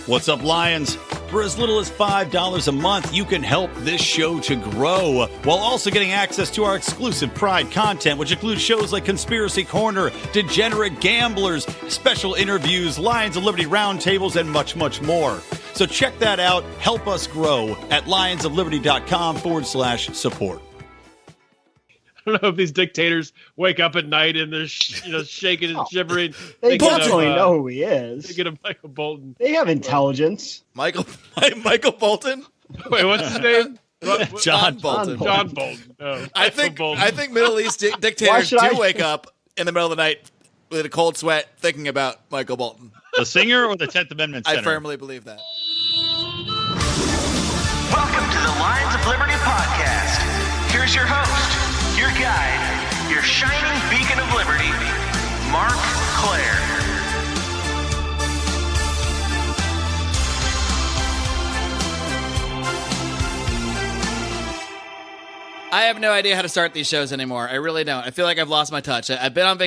What's up, Lions? For as little as $5 a month, you can help this show to grow, while also getting access to our exclusive Pride content, which includes shows like Conspiracy Corner, Degenerate Gamblers, special interviews, Lions of Liberty roundtables, and much, much more. So check that out. Help us grow at lionsofliberty.com/support. I don't know if these dictators wake up at night and they're shaking and shivering. They definitely know who he is. Thinking of Michael Bolton. They have intelligence. Michael Bolton? Wait, what's his name? John Bolton. John Bolton. Oh, I think Middle East dictators do wake up in the middle of the night with a cold sweat thinking about Michael Bolton. The singer or the 10th Amendment senator? I firmly believe that. Welcome to the Lions of Liberty podcast. Here's your host, your guide, your shining beacon of liberty, Marc Claire. I have no idea how to start these shows anymore. I really don't. I feel like I've lost my touch. I've been on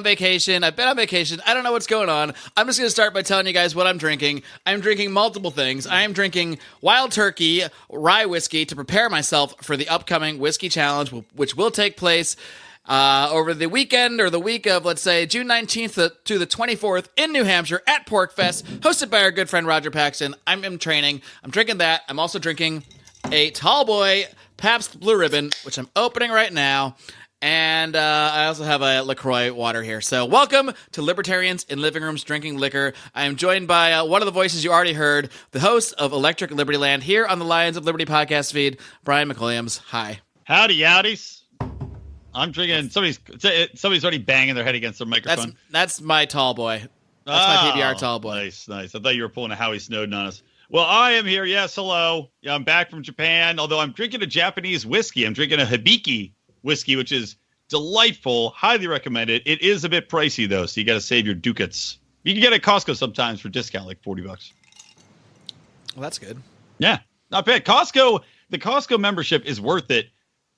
vacation. I don't know what's going on. I'm just going to start by telling you guys what I'm drinking. I'm drinking multiple things. I am drinking Wild Turkey rye whiskey to prepare myself for the upcoming whiskey challenge, which will take place over the weekend or the week of, let's say, June 19th to the 24th in New Hampshire at Porkfest, hosted by our good friend Roger Paxton. I'm in training. I'm drinking that. I'm also drinking a Tall Boy Pabst Blue Ribbon, which I'm opening right now, and I also have a LaCroix water here. So welcome to Libertarians in Living Rooms Drinking Liquor. I am joined by one of the voices you already heard, the host of Electric Libertyland here on the Lions of Liberty podcast feed, Brian McWilliams. Hi. Howdy, yowdies. I'm drinking. Somebody's already banging their head against their microphone. That's my Tall Boy. That's my PBR Tall Boy. Nice. I thought you were pulling a Howie Snowden on us. Well, I am here. Yes, hello. Yeah, I'm back from Japan, although I'm drinking a Japanese whiskey. I'm drinking a Hibiki whiskey, which is delightful. Highly recommend it. It is a bit pricey, though, so you got to save your ducats. You can get it at Costco sometimes for discount, like $40. Well, that's good. Yeah, not bad. The Costco membership is worth it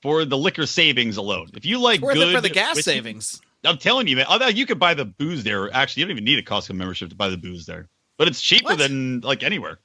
for the liquor savings alone. If you like it's worth good it for the gas whiskey, savings. I'm telling you, man. Although you could buy the booze there. Actually, you don't even need a Costco membership to buy the booze there. But it's cheaper than, like, anywhere.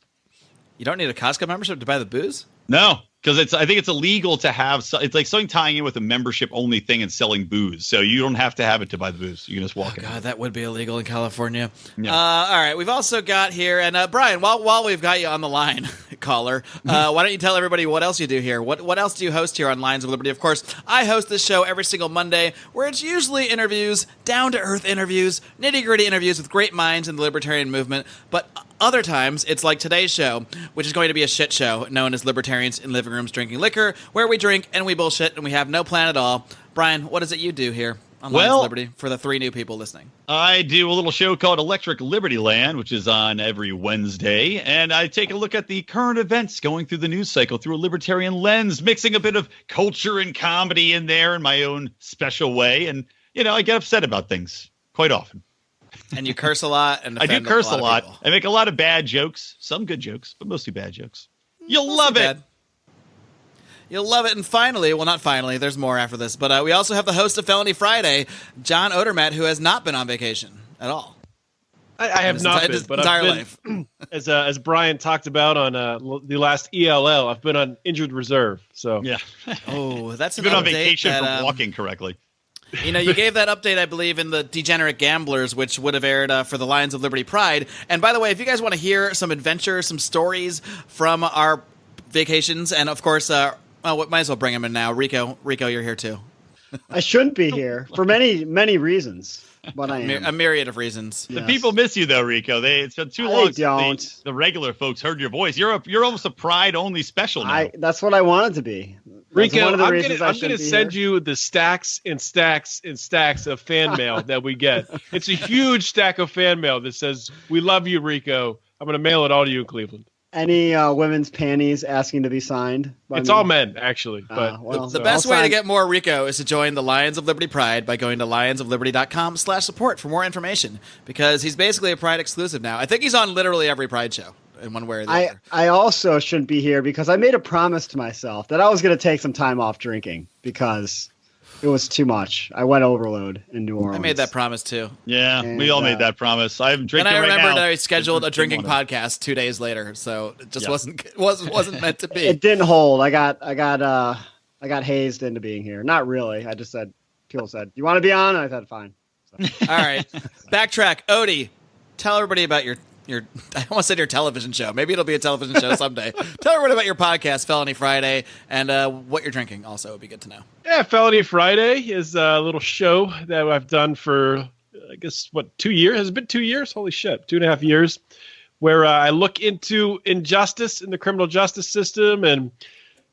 You don't need a Costco membership to buy the booze? No, because I think it's illegal to have. It's like something tying in with a membership only thing and selling booze. So you don't have to have it to buy the booze. You can just walk in. God, that would be illegal in California. Yeah. All right, we've also got here, and Brian, while we've got you on the line, caller, why don't you tell everybody what else you do here? What else do you host here on Lions of Liberty? Of course, I host this show every single Monday, where it's usually interviews, down-to-earth interviews, nitty-gritty interviews with great minds in the libertarian movement, but other times, it's like today's show, which is going to be a shit show known as Libertarians in Living Rooms Drinking Liquor, where we drink and we bullshit and we have no plan at all. Brian, what is it you do here on Lions of Liberty for the 3 new people listening? I do a little show called Electric Libertyland, which is on every Wednesday, and I take a look at the current events going through the news cycle through a libertarian lens, mixing a bit of culture and comedy in there in my own special way, and, I get upset about things quite often. And you curse a lot. And I do curse a lot. I make a lot of bad jokes, some good jokes, but mostly bad jokes. You'll love it. You'll love it. And finally, well, not finally, there's more after this, but we also have the host of Felony Friday, John Odermatt, who has not been on vacation at all. I have not been, but I've been, as Brian talked about on the last ELL, I've been on injured reserve. So yeah. Oh, that's been on vacation from walking correctly. You gave that update, I believe, in the Degenerate Gamblers, which would have aired for the Lions of Liberty Pride. And by the way, if you guys want to hear some adventures, some stories from our vacations, and of course, might as well bring him in now. Rico, you're here too. I shouldn't be here for many, many reasons, but I am. A myriad of reasons. Yes. The people miss you, though, Rico. It's been too long since the regular folks heard your voice. You're almost a Pride-only special now. That's what I wanted to be. Rico, I'm going to send you the stacks and stacks and stacks of fan mail that we get. It's a huge stack of fan mail that says, "We love you, Rico." I'm going to mail it all to you in Cleveland. Any women's panties asking to be signed? It's all men, actually. But the best way to get more Rico is to join the Lions of Liberty Pride by going to lionsofliberty.com/support for more information, because he's basically a Pride exclusive now. I think he's on literally every Pride show in one way or the other. I also shouldn't be here because I made a promise to myself that I was going to take some time off drinking because It was too much. I went overload in New Orleans. I made that promise too. Yeah, we all made that promise. I'm drinking and I right now. remember that I scheduled a drinking podcast 2 days later, so it just wasn't meant to be. It didn't hold. I got hazed into being here. Not really. I just said, people said, "You want to be on?" And I said, "Fine." So. All right, backtrack. Odie, tell everybody about your. I almost said your television show. Maybe it'll be a television show someday. Tell everybody about your podcast, Felony Friday, and what you're drinking. Also, would be good to know. Yeah, Felony Friday is a little show that I've done for, I guess, 2 years? Has it been 2 years? Holy shit, 2.5 years, where I look into injustice in the criminal justice system and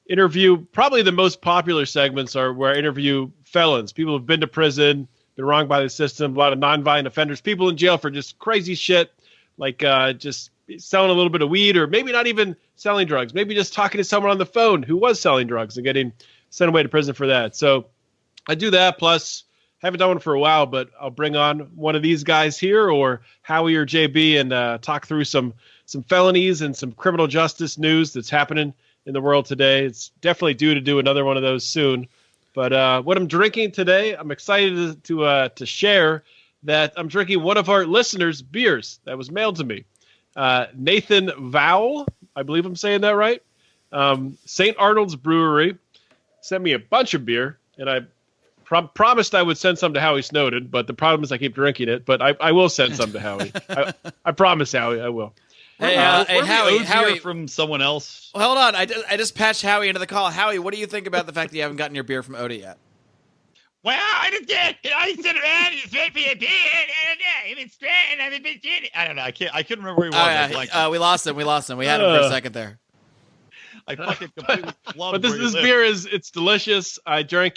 interview. Probably the most popular segments are where I interview felons, people who've been to prison, been wronged by the system, a lot of nonviolent offenders, people in jail for just crazy shit. Like just selling a little bit of weed, or maybe not even selling drugs, maybe just talking to someone on the phone who was selling drugs and getting sent away to prison for that. So I do that. Plus, haven't done one for a while, but I'll bring on one of these guys here, or Howie or JB, and talk through some felonies and some criminal justice news that's happening in the world today. It's definitely due to do another one of those soon. But what I'm drinking today, I'm excited to share that I'm drinking one of our listeners' beers that was mailed to me. Nathan Vowell, I believe I'm saying that right. St. Arnold's Brewery sent me a bunch of beer, and I promised I would send some to Howie Snowden, but the problem is I keep drinking it. But I will send some to Howie. I promise, Howie, I will. Hey, Howie, from someone else. Well, hold on. I just patched Howie into the call. Howie, what do you think about the fact that you haven't gotten your beer from Odie yet? Well, I just did. I sit around and straight for a beer, and it's straight, and I've been shitty. I don't know. I couldn't remember where he was. We lost him. We had him for a second there. I fucking completely But this beer it's delicious. I drank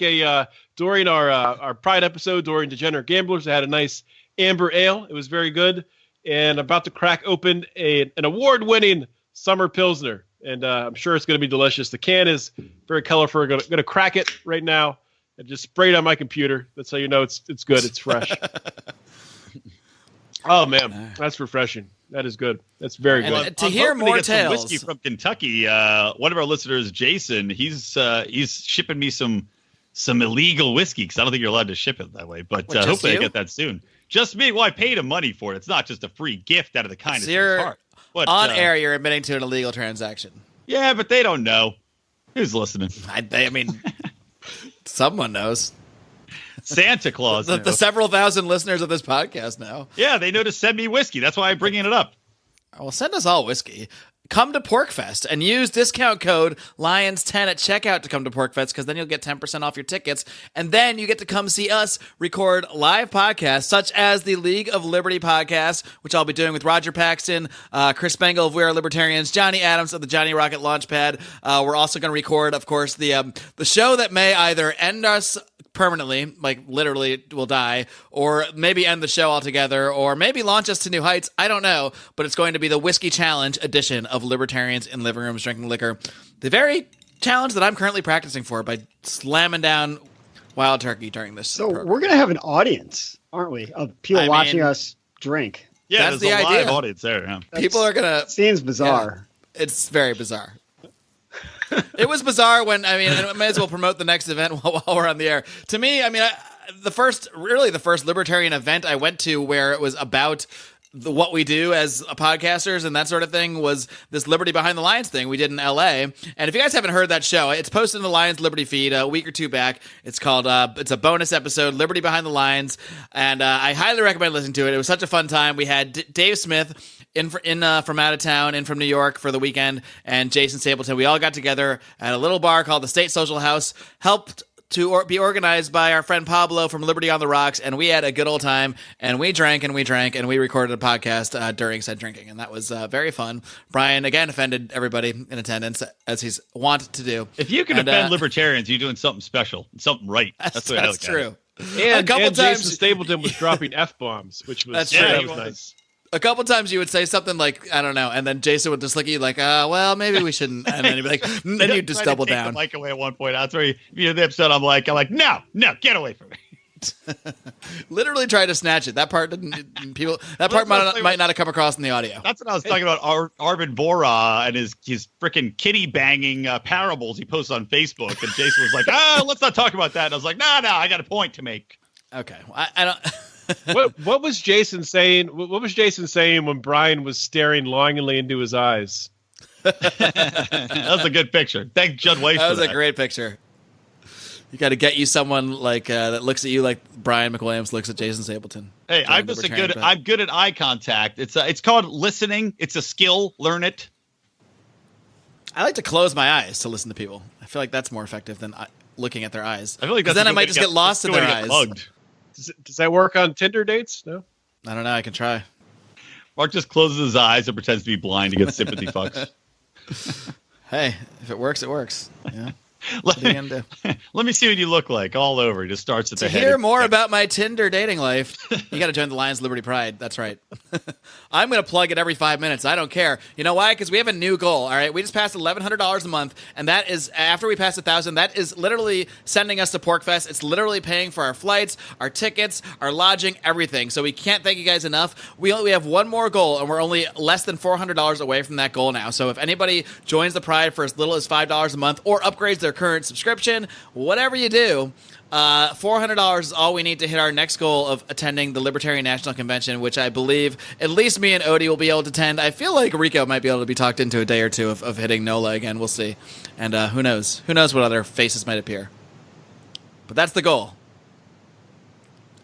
during our Pride episode during Degenerate Gamblers. I had a nice amber ale. It was very good, and I'm about to crack open an award-winning summer pilsner, and I'm sure it's going to be delicious. The can is very colorful. I'm going to crack it right now. I just sprayed it on my computer. That's how you know it's good. It's fresh. Oh, man. That's refreshing. That is good. That's very good. And to hear more tales. Whiskey from Kentucky. One of our listeners, Jason, he's shipping me some illegal whiskey because I don't think you're allowed to ship it that way. But hopefully I get that soon. Just me. Well, I paid him money for it. It's not just a free gift out of the kindness of his heart. But, on air, you're admitting to an illegal transaction. Yeah, but they don't know. Who's listening? I mean... Someone knows. Santa Claus. The several thousand listeners of this podcast know. Yeah, they know to send me whiskey. That's why I'm bringing it up. Well, send us all whiskey. Come to PorkFest and use discount code Lions10 at checkout to come to PorkFest, because then you'll get 10% off your tickets. And then you get to come see us record live podcasts, such as the League of Liberty podcast, which I'll be doing with Roger Paxton, Chris Spangle of We Are Libertarians, Johnny Adams of the Johnny Rocket Launchpad. We're also going to record, of course, the show that may either end us permanently, like literally will die, or maybe end the show altogether, or maybe launch us to new heights. I don't know, but it's going to be the Whiskey Challenge edition of Libertarians in Living Rooms Drinking Liquor. The very challenge that I'm currently practicing for by slamming down wild turkey during this. So program. We're going to have an audience, aren't we, of people watching us drink? Yeah, that's there's the a idea. live audience there. Yeah. People are going to... Seems bizarre. Yeah, it's very bizarre. It was bizarre when, I may as well promote the next event while we're on the air. To me, the first Libertarian event I went to where it was about what we do as podcasters and that sort of thing was this Liberty Behind the Lines thing we did in LA. And if you guys haven't heard that show, it's posted in the Lions Liberty feed a week or two back. It's called, it's a bonus episode, Liberty Behind the Lines. And I highly recommend listening to it. It was such a fun time. We had Dave Smith from out of town, in from New York for the weekend, and Jason Stapleton. We all got together at a little bar called the State Social House, helped to be organized by our friend Pablo from Liberty on the Rocks, and we had a good old time, and we drank, and we recorded a podcast during said drinking, and that was very fun. Brian, again, offended everybody in attendance, as he's wont to do. If you can offend libertarians, you're doing something special, something right. That's the way I look true. at it. And a couple and times, Jason Stapleton was dropping F-bombs, which was, that's that true. was nice. A couple times you would say something like, I don't know, and then Jason would just look at you like, well, maybe we shouldn't. And then he'd be like, then you'd just double down. The mic away at one point. That's where you know the episode. I'm like, no, get away from me. Literally tried to snatch it. That part didn't. People. That part might not have come across in the audio. That's what I was talking about. Arvin Bora and his freaking kitty banging parables he posts on Facebook. And Jason was like, let's not talk about that. And I was like, no, I got a point to make. Okay, I don't. What was Jason saying? What was Jason saying when Brian was staring longingly into his eyes? That was a good picture. Thank Judd Weiss. That was a great picture. You got to get you someone like that looks at you like Brian McWilliams looks at Jason Stapleton. Hey, I'm good at eye contact. It's called listening. It's a skill. Learn it. I like to close my eyes to listen to people. I feel like that's more effective than looking at their eyes. I feel like then I might just get lost in their eyes. Does that work on Tinder dates? No. I don't know. I can try. Mark just closes his eyes and pretends to be blind to get sympathy fucks. Hey, if it works, it works. Yeah. Let me see what you look like all over. He just starts at the head. To hear more about my Tinder dating life, you got to join the Lions Liberty Pride. That's right. I'm going to plug it every 5 minutes. I don't care. You know why? Because we have a new goal. All right. We just passed $1,100 a month. And that is, after we pass 1,000, that is literally sending us to PorkFest. It's literally paying for our flights, our tickets, our lodging, everything. So we can't thank you guys enough. We have one more goal, and we're only less than $400 away from that goal now. So if anybody joins the Pride for as little as $5 a month or upgrades their current subscription, whatever you do, $400 is all we need to hit our next goal of attending the Libertarian National Convention, which I believe at least me and Odie will be able to attend. I feel like Rico might be able to be talked into a day or two of hitting NOLA again. We'll see. And who knows? Who knows what other faces might appear? But that's the goal.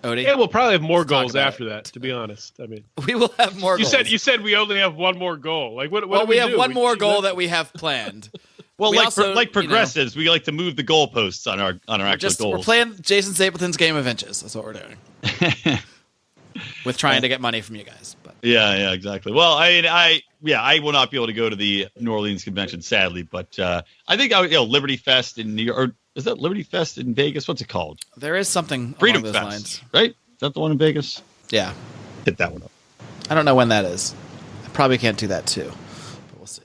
Odie? Yeah, we'll probably have more goals after that, to be honest. I mean, we will have more goals. You said we only have one more goal. Like what well, do we have do? one more goal that we have planned. Well, like progressives, we like to move the goalposts on our actual goals. We're playing Jason Stapleton's game of inches. That's what we're doing. With trying to get money from you guys. But. Yeah, exactly. Well, I will not be able to go to the New Orleans convention, sadly, but I think Liberty Fest in New York, or is that Liberty Fest in Vegas? What's it called? There is something Freedom along those Fest, lines. right? Is that the one in Vegas? Yeah. Hit that one up. I don't know when that is. I probably can't do that too. But we'll see.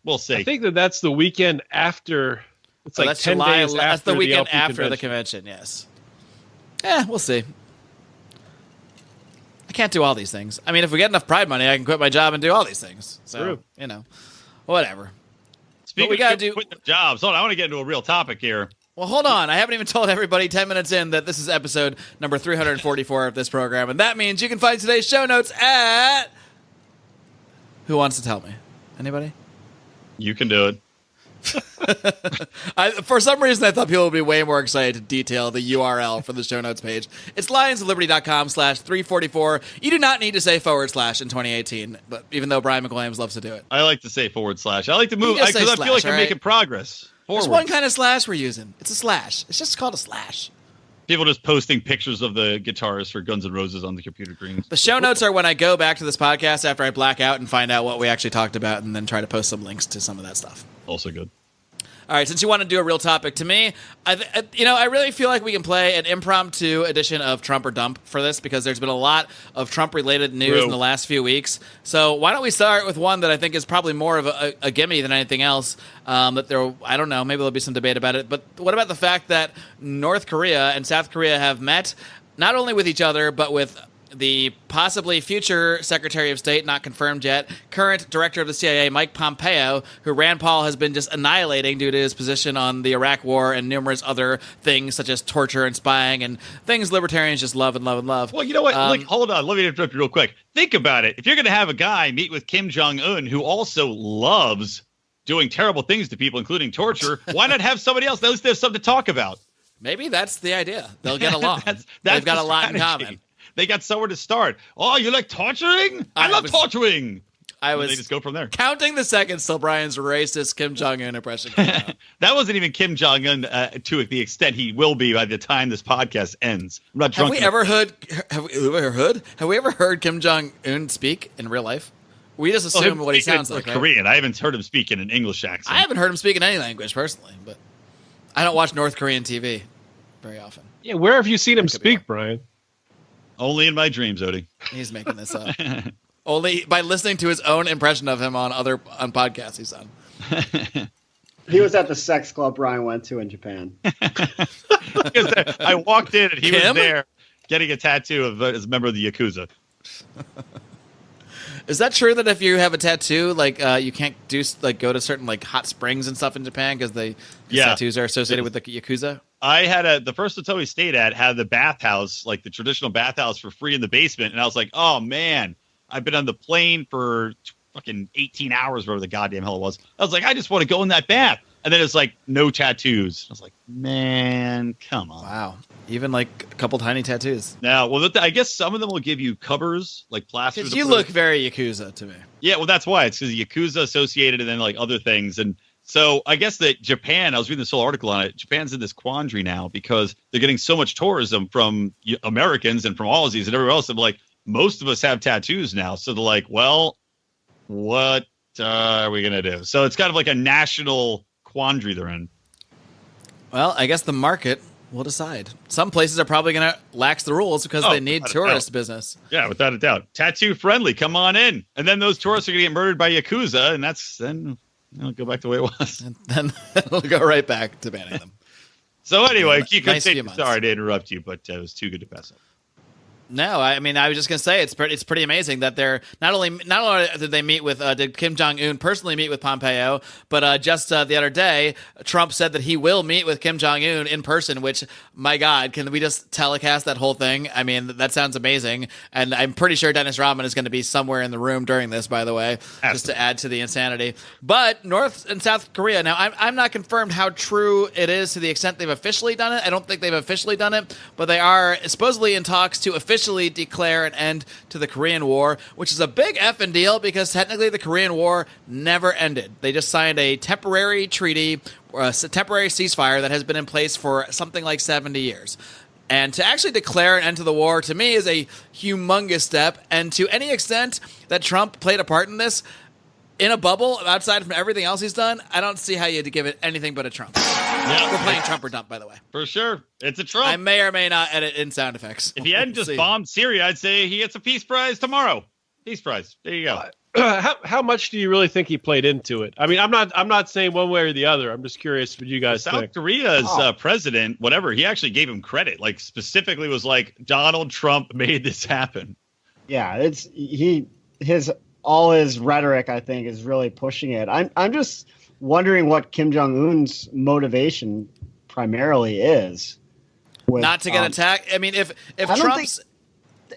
We'll see. I think that's the weekend after. It's like that's 10 July, days after that's the weekend LP after convention. the convention, yes. We'll see. I can't do all these things. I mean, if we get enough Pride money, I can quit my job and do all these things. So, True. Whatever. Speaking of quitting jobs, hold on, I want to get into a real topic here. Well, hold on. I haven't even told everybody 10 minutes in that this is episode number 344 of this program, and that means you can find today's show notes at... Who wants to tell me? Anybody? You can do it. For some reason, I thought people would be way more excited to detail the URL for the show notes page. It's lionsofliberty.com/344. You do not need to say / in 2018, but even though Brian McWilliams loves to do it. I like to say / I like to move because I feel like we're making progress. There's one kind of slash we're using. It's a slash. It's just called a slash. People just posting pictures of the guitars for Guns N' Roses on the computer screens. The show notes are when I go back to this podcast after I black out and find out what we actually talked about and then try to post some links to some of that stuff. Also good. All right, since you want to do a real topic, to me, I really feel like we can play an impromptu edition of Trump or Dump for this because there's been a lot of Trump-related news in the last few weeks. So why don't we start with one that I think is probably more of a gimme than anything else? I don't know, maybe there'll be some debate about it. But what about the fact that North Korea and South Korea have met not only with each other, but with the possibly future Secretary of State, not confirmed yet, current Director of the CIA, Mike Pompeo, who Rand Paul has been just annihilating due to his position on the Iraq War and numerous other things such as torture and spying and things libertarians just love and love and love. Well, you know what? Hold on. Let me interrupt you real quick. Think about it. If you're going to have a guy meet with Kim Jong-un, who also loves doing terrible things to people, including torture, why not have somebody else? At least there's something to talk about. Maybe that's the idea. They'll get along. They've got a lot in common. They got somewhere to start. Oh, you like torturing? I love torturing. They just go from there. Counting the seconds till Brian's racist Kim Jong-un impression came out. That wasn't even Kim Jong-un to the extent he will be by the time this podcast ends. I'm not drunk. Have we ever heard Kim Jong-un speak in real life? We just assume what he sounds like, right? Korean. I haven't heard him speak in an English accent. I haven't heard him speak in any language personally, but I don't watch North Korean TV very often. Yeah, where have you seen him speak, Brian? Only in my dreams, Odie. He's making this up. Only by listening to his own impression of him on podcasts he's on. He was at the sex club Brian went to in Japan. Because I walked in and he Kim? was there getting a tattoo as a member of the Yakuza. Is that true that if you have a tattoo, like you can't go to certain like hot springs and stuff in Japan because tattoos are associated with the Yakuza? I had the first hotel we stayed at had the bathhouse, like the traditional bathhouse, for free in the basement, and I was like, oh man, I've been on the plane for fucking 18 hours, whatever the goddamn hell it was. I was like, I just want to go in that bath. And then it's like, no tattoos. I was like, man, come on. Wow. Even like a couple tiny tattoos. Now, well, I guess some of them will give you covers, like plaster. Because you look very Yakuza to me. Yeah, well, that's why. It's because Yakuza associated and then like other things. And so I guess that Japan, I was reading this whole article on it, Japan's in this quandary now because they're getting so much tourism from Americans and from Aussies and everywhere else. I'm like, most of us have tattoos now. So they're like, well, what are we going to do? So it's kind of like a national quandary they're in. Well, I guess the market will decide. Some places are probably going to lax the rules because they need tourist business. Yeah, without a doubt. Tattoo friendly, come on in. And then those tourists are going to get murdered by Yakuza, and then it'll go back the way it was. And then it'll go right back to banning them. So anyway, you could nice say, sorry to interrupt you, but it was too good to pass up. No, I mean, I was just going to say it's pretty amazing that they're not only did they meet with did Kim Jong-un personally meet with Pompeo, but just the other day Trump said that he will meet with Kim Jong-un in person. Which, my God, can we just telecast that whole thing? I mean, that sounds amazing, and I'm pretty sure Dennis Rodman is going to be somewhere in the room during this. By the way, just to add to the insanity. But North and South Korea. Now, I'm not confirmed how true it is to the extent they've officially done it. I don't think they've officially done it, but they are supposedly in talks to officially declare an end to the Korean War, which is a big effing deal because technically the Korean War never ended. They just signed a temporary treaty, or a temporary ceasefire that has been in place for something like 70 years. And to actually declare an end to the war, to me, is a humongous step. And to any extent that Trump played a part in this, in a bubble, outside from everything else he's done, I don't see how you had to give it anything but a Trump. Yeah. We're playing Trump or dump, by the way. For sure. It's a Trump. I may or may not edit in sound effects. If he hadn't just bombed Syria, I'd say he gets a peace prize tomorrow. Peace prize. There you go. How much do you really think he played into it? I mean, I'm not saying one way or the other. I'm just curious what you guys think. South Korea's president, whatever, he actually gave him credit. Like, specifically was like, Donald Trump made this happen. Yeah, all his rhetoric, I think, is really pushing it. I'm just wondering what Kim Jong-un's motivation primarily is. Not to get attacked. I mean, if Trump's,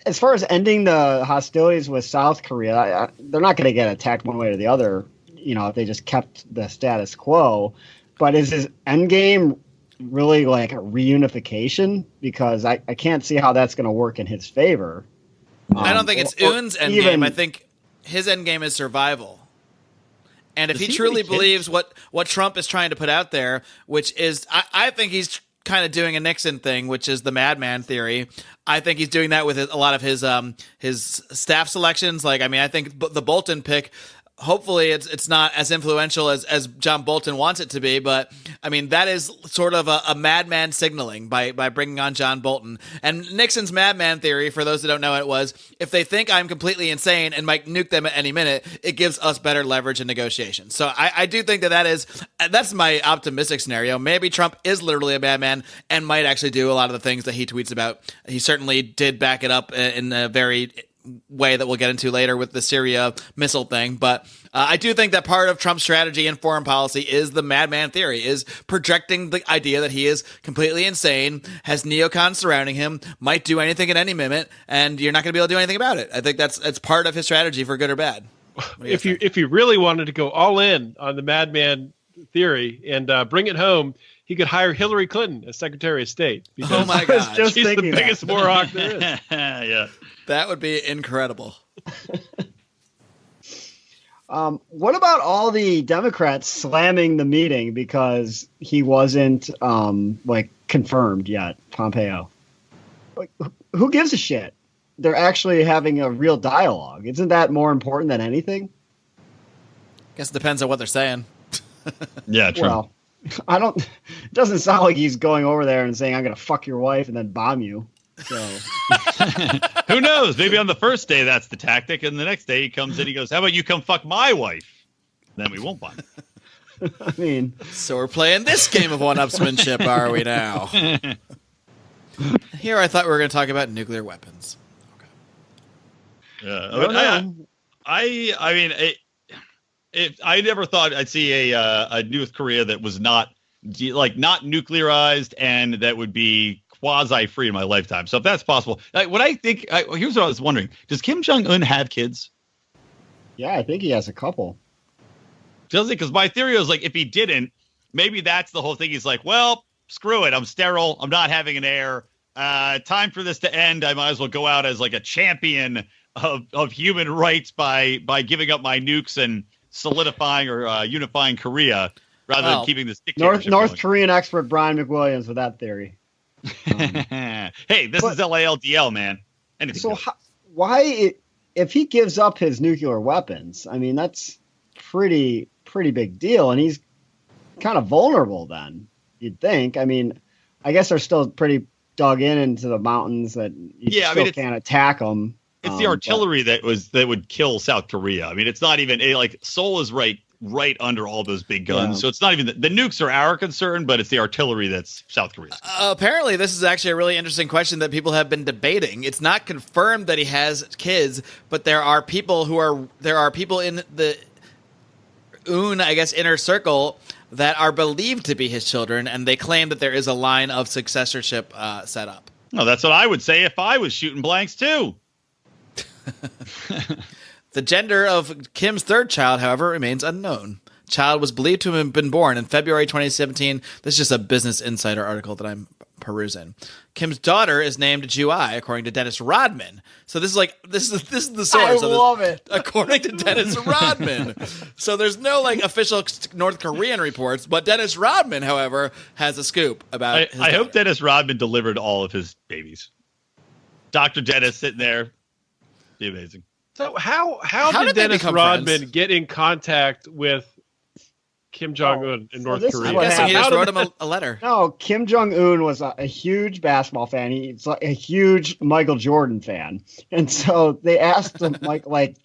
as far as ending the hostilities with South Korea, they're not going to get attacked one way or the other. If they just kept the status quo. But is his end game really like a reunification? Because I can't see how that's going to work in his favor. I don't think it's Un's end game. I think his end game is survival. And if he truly believes what Trump is trying to put out there, which is, I think he's kind of doing a Nixon thing, which is the madman theory. I think he's doing that with a lot of his staff selections. Like, I mean, I think the Bolton pick, hopefully it's not as influential as John Bolton wants it to be, but I mean, that is sort of a madman signaling by bringing on John Bolton. And Nixon's madman theory, for those that don't know it, was if they think I'm completely insane and might nuke them at any minute, it gives us better leverage in negotiations. So I do think that's my optimistic scenario. Maybe Trump is literally a madman and might actually do a lot of the things that he tweets about. He certainly did back it up in a very way that we'll get into later with the Syria missile thing. But I do think that part of Trump's strategy and foreign policy is the madman theory, is projecting the idea that he is completely insane, has neocons surrounding him, might do anything at any minute, and you're not going to be able to do anything about it. I think that's part of his strategy, for good or bad. If you really wanted to go all in on the madman theory and bring it home, he could hire Hillary Clinton as Secretary of State. Oh my God. She's the biggest moron there is. Yeah. That would be incredible. What about all the Democrats slamming the meeting because he wasn't confirmed yet, Pompeo? Like, who gives a shit? They're actually having a real dialogue. Isn't that more important than anything? Guess it depends on what they're saying. Yeah, true. Well, it doesn't sound like he's going over there and saying, I'm going to fuck your wife and then bomb you. So who knows? Maybe on the first day that's the tactic, and the next day he comes in, he goes, how about you come fuck my wife? Then we won't bomb. I mean, so we're playing this game of one-upsmanship, are we now? Here I thought we were going to talk about nuclear weapons. I never thought I'd see a North Korea that was not nuclearized and that would be quasi-free in my lifetime. So if that's possible, here's what I was wondering: does Kim Jong-un have kids? Yeah, I think he has a couple. Does it? Because my theory was if he didn't, maybe that's the whole thing. He's like, well, screw it. I'm sterile. I'm not having an heir. Time for this to end. I might as well go out as a champion of human rights by giving up my nukes and solidifying or unifying Korea rather than keeping this dictatorship North Korean expert Brian McWilliams with that theory. Hey, this is LALDL, man. Anything so if he gives up his nuclear weapons, I mean, that's pretty big deal. And he's kind of vulnerable then, you'd think. I mean, I guess they're still pretty dug into the mountains that you can't attack them. It's the artillery that would kill South Korea. I mean, it's not even Seoul is right under all those big guns. Yeah. So it's not even the nukes are our concern, but it's the artirillery that's South Korea's. Apparently, this is actually a really interesting question that people have been debating. It's not confirmed that he has kids, but there are people in the Un, I guess, inner circle that are believed to be his children, and they claim that there is a line of successorship set up. No, that's what I would say if I was shooting blanks too. The gender of Kim's third child, however, remains unknown. Child was believed to have been born in February 2017. This is just a Business Insider article that I'm perusing. Kim's daughter is named Ju-ai, according to Dennis Rodman. So this is the source. I love it. According to Dennis Rodman. So there's no official North Korean reports, but Dennis Rodman, however, has a scoop about. I hope Dennis Rodman delivered all of his babies. Dr. Dennis sitting there. Be amazing. So how did Dennis Rodman get in contact with Kim Jong-un in North Korea? I'm guessing he just wrote him a letter. No, Kim Jong-un was a huge basketball fan. He's a huge Michael Jordan fan. And so they asked him,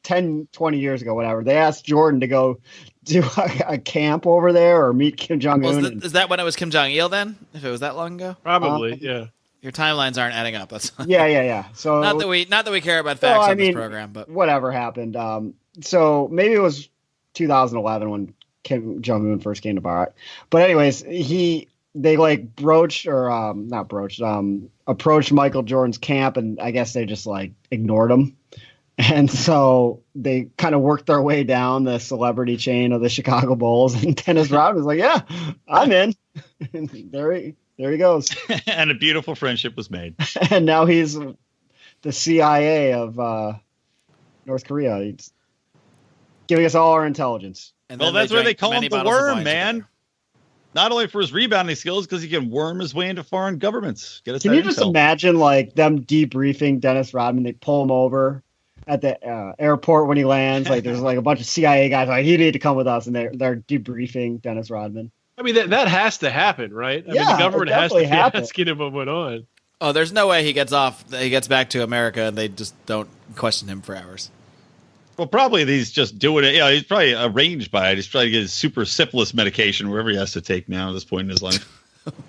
10, 20 years ago, whatever, they asked Jordan to go do a camp over there or meet Kim Jong-un. Is that when it was Kim Jong-il then? If it was that long ago? Probably, yeah. Your timelines aren't adding up. That's yeah. So not that we care about facts on this program, but whatever happened. So maybe it was 2011 when Kim Jong-un first came to Bharat. But anyways, they approached Michael Jordan's camp, and I guess they just ignored him. And so they kind of worked their way down the celebrity chain of the Chicago Bulls, and Dennis Rodman was like, "Yeah, I'm in." And there he goes. And a beautiful friendship was made. And now he's the CIA of North Korea. He's giving us all our intelligence. Well, that's where they call him the worm, man. Together. Not only for his rebounding skills, because he can worm his way into foreign governments. Can you just imagine them debriefing Dennis Rodman? They pull him over at the airport when he lands. There's a bunch of CIA guys you need to come with us, and they're debriefing Dennis Rodman. I mean, that has to happen, right? I mean, the government has to be asking him what went on. Oh, there's no way he gets back to America and they just don't question him for hours. Well, probably he's just doing it. Yeah, he's probably arranged by it. He's trying to get his super syphilis medication wherever he has to take now at this point in his life.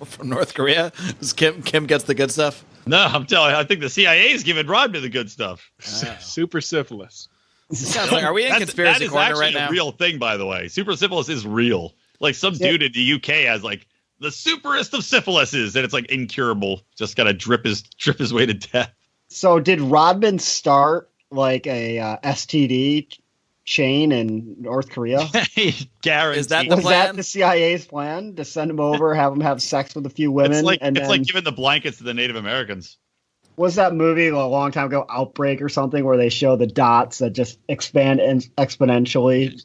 From North Korea? Kim gets the good stuff? No, I'm telling you, I think the CIA is giving Rodman the good stuff. Super syphilis. Sounds are we in conspiracy corner right now? That is a real thing, by the way. Super syphilis is real. Some dude in the UK has the superest of syphilises, and it's incurable. Just gotta drip his way to death. So did Rodman start a STD chain in North Korea? Guaranteed. Is that the plan? Was that the CIA's plan to send him over, have him have sex with a few women? It's like giving the blankets to the Native Americans. Was that movie a long time ago, Outbreak or something, where they show the dots that just expand exponentially?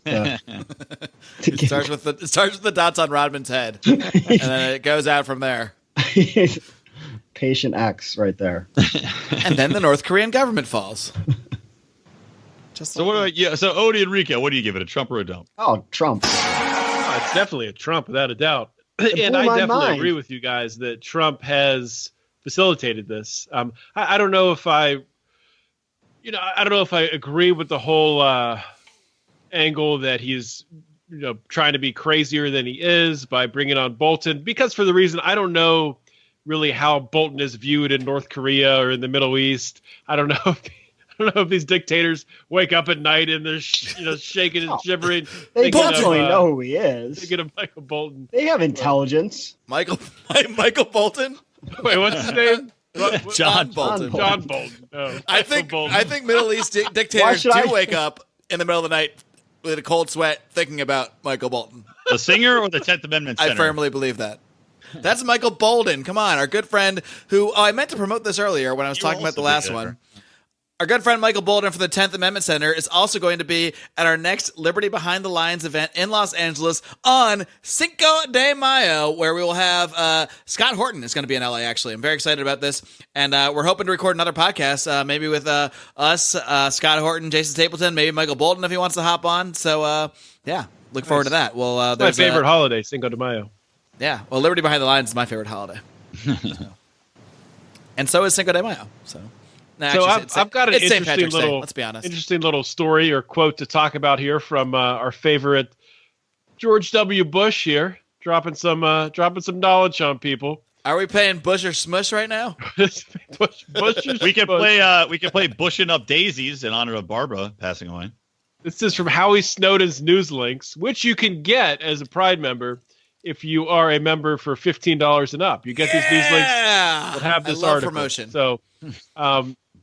It starts with the dots on Rodman's head, and then it goes out from there. Patient X right there. And then the North Korean government falls. So Odie and Rico, what do you give it, a Trump or a dump? Oh, Trump. Oh, it's definitely a Trump, without a doubt. And I definitely agree with you guys that Trump has facilitated this. I don't know if I agree with the whole angle that he's trying to be crazier than he is by bringing on Bolton, because for the reason I don't know really how Bolton is viewed in North Korea or in the Middle East. I don't know if these dictators wake up at night and they're shaking and shivering. They definitely know who he is. Thinking of Michael Bolton. They have intelligence. Michael Bolton. Wait, what's his name? John Bolton. John Bolton. Oh, I think Middle East dictators do wake up in the middle of the night with a cold sweat thinking about Michael Bolton. The singer or the 10th Amendment senator? I firmly believe that. That's Michael Bolton. Come on, our good friend who I meant to promote this earlier when I was talking about the last one. Our good friend Michael Bolton for the 10th Amendment Center is also going to be at our next Liberty Behind the Lines event in Los Angeles on Cinco de Mayo, where we will have Scott Horton is going to be in LA, actually. I'm very excited about this. And we're hoping to record another podcast, maybe with us, Scott Horton, Jason Stapleton, maybe Michael Bolton if he wants to hop on. So, yeah, look forward to that. Well, my favorite holiday, Cinco de Mayo. Yeah, well, Liberty Behind the Lines is my favorite holiday. And so is Cinco de Mayo, so... No, so actually, I've got an let's be honest. Interesting little story or quote to talk about here from our favorite George W. Bush here, dropping some knowledge on people. Are we playing Bush or Smush right now? Bush we can play Bushin' Up Daisies in honor of Barbara passing away. This is from Howie Snowden's news links, which you can get as a Pride member if you are a member for $15 and up. You get these news links that have this article. Promotion. So,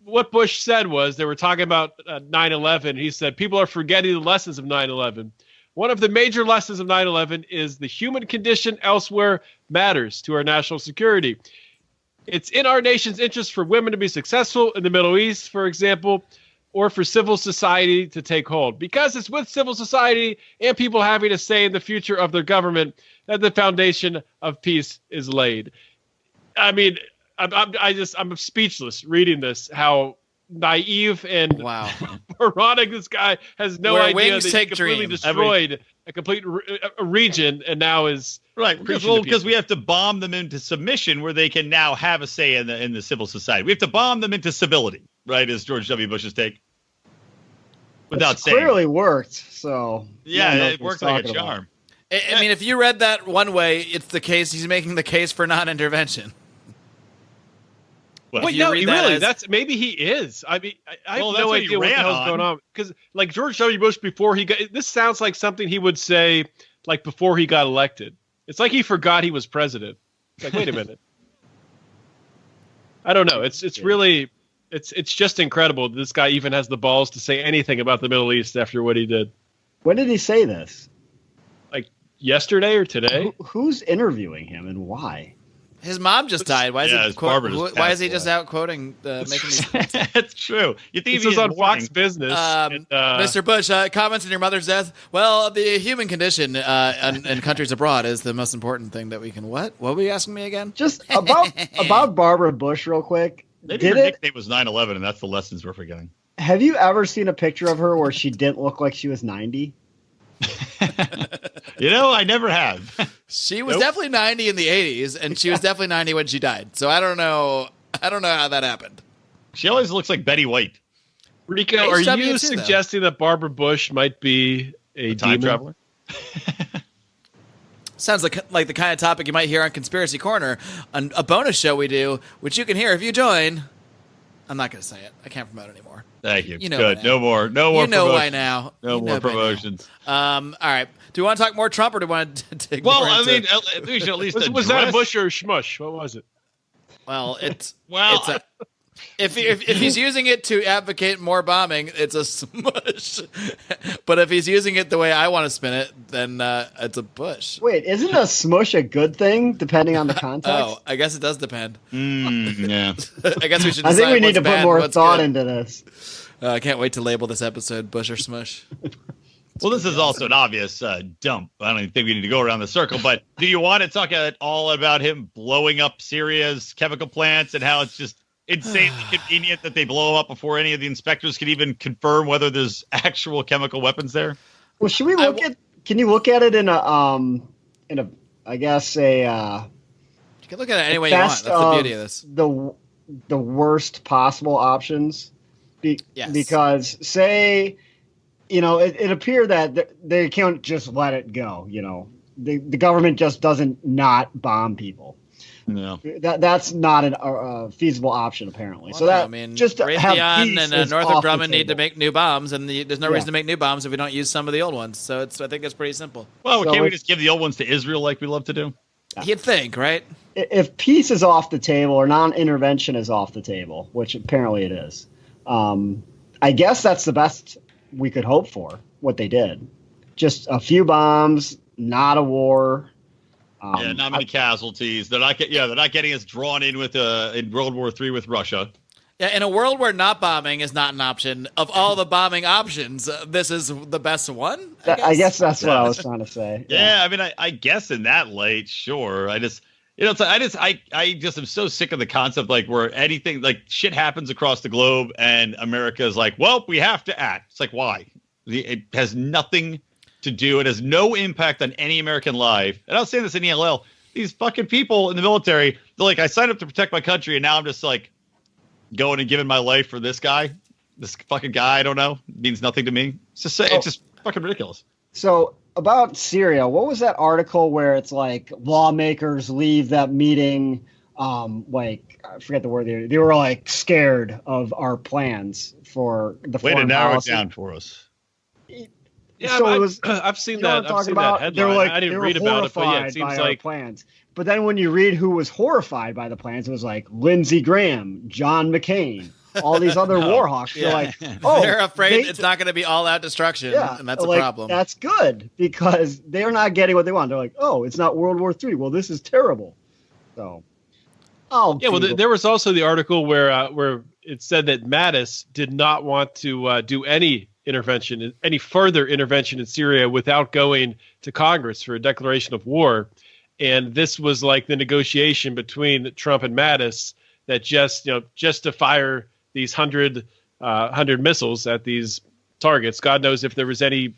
what Bush said was, they were talking about 9/11. He said, people are forgetting the lessons of 9/11. One of the major lessons of 9/11 is the human condition elsewhere matters to our national security. It's in our nation's interest for women to be successful in the Middle East, for example, or for civil society to take hold. Because it's with civil society and people having a say in the future of their government that the foundation of peace is laid. I mean, I'm speechless reading this, how naive and moronic this guy has no idea that he completely destroyed a complete region and now is right. Because we have to bomb them into submission where they can now have a say in the civil society. We have to bomb them into civility, right? Is George W. Bush's take? Without saying, clearly worked. So yeah, it worked like a charm. I mean, if you read that one way, it's the case. He's making the case for non-intervention. Well, wait, no, really? That's maybe he is. I mean, I have no idea what the hell's going on. Because, like, George W. Bush before he got this sounds like something he would say, like, before he got elected. It's like he forgot he was president. It's like, wait a minute. I don't know. It's really it's just incredible that this guy even has the balls to say anything about the Middle East after what he did. When did he say this? Like yesterday or today? Who's interviewing him and why? His mom just died. Why is he just out quoting making these? That's true. You think this was on Fox Business? Mr. Bush, comments on your mother's death. Well, the human condition in countries abroad is the most important thing that we can. What were you asking me again? Just about Barbara Bush, real quick. Maybe her nickname was 9/11, and that's the lessons we're forgetting. Have you ever seen a picture of her where she didn't look like she was 90? I never have. She was definitely 90 in the 80s, and she was definitely 90 when she died. So I don't know how that happened. She always looks like Betty White. Rico, are you suggesting that Barbara Bush might be a time traveler? Sounds like the kind of topic you might hear on Conspiracy Corner, a bonus show we do, which you can hear if you join. I'm not going to say it. I can't promote anymore. Thank you. Good. No more. You know why now. No more promotions. All right. Do you want to talk more Trump, or do you want to dig more into... Well, I mean, we should at least was that a Bush or a Schmush? What was it? Well, if he's using it to advocate more bombing, it's a smush. But if he's using it the way I want to spin it, then it's a Bush. Wait, isn't a smush a good thing, depending on the context? Oh, I guess it does depend. Yeah. I guess we should. I think we need to put more thought into this. I can't wait to label this episode Bush or Smush. Well, this is also an obvious dump. I don't even think we need to go around the circle. But do you want to talk at all about him blowing up Syria's chemical plants and how it's just insanely convenient that they blow up before any of the inspectors can even confirm whether there's actual chemical weapons there? Well, should we look at? Can you look at it in a I guess a. You can look at it any way you want. That's the beauty of this. The worst possible options, because say it appeared that they can't just let it go. The government just doesn't not bomb people. No, that's not a feasible option apparently. Well, so that just Raytheon and Northrop Grumman need to make new bombs, and there's no reason to make new bombs if we don't use some of the old ones. So I think it's pretty simple. Well, can't we just give the old ones to Israel like we love to do? You'd think, right? If peace is off the table or non-intervention is off the table, which apparently it is, I guess that's the best we could hope for. What they did, just a few bombs, not a war. Not many casualties. They're not getting us drawn in with in World War III with Russia. Yeah, in a world where not bombing is not an option, of all the bombing options, this is the best one. I guess that's what I was trying to say. Yeah, I mean, I guess in that light, sure. I just am so sick of the concept like where anything like shit happens across the globe and America is like, well, we have to act. It's like, why? It has nothing to do. It has no impact on any American life. And I was saying this in ELL. These fucking people in the military, they're like, I signed up to protect my country, and now I'm just like going and giving my life for this guy. This fucking guy, I don't know, means nothing to me. It's just fucking ridiculous. So about Syria, what was that article where it's like lawmakers leave that meeting? Like I forget the word. They were like scared of our plans for the way to narrow policy. it down for us. Yeah, so I've seen that. I've seen that headline. I didn't read about it, but yeah, it seems like plans. But then when you read who was horrified by the plans, it was like Lindsey Graham, John McCain, all these other war hawks. You're like, they're afraid it's not going to be all-out destruction, and that's a problem. That's good because they're not getting what they want. They're like, oh, it's not World War III. Well, this is terrible. So, there was also the article where it said that Mattis did not want to do any further intervention in Syria without going to Congress for a declaration of war. And this was like the negotiation between Trump and Mattis that just to fire these 100 missiles at these targets. God knows if there was a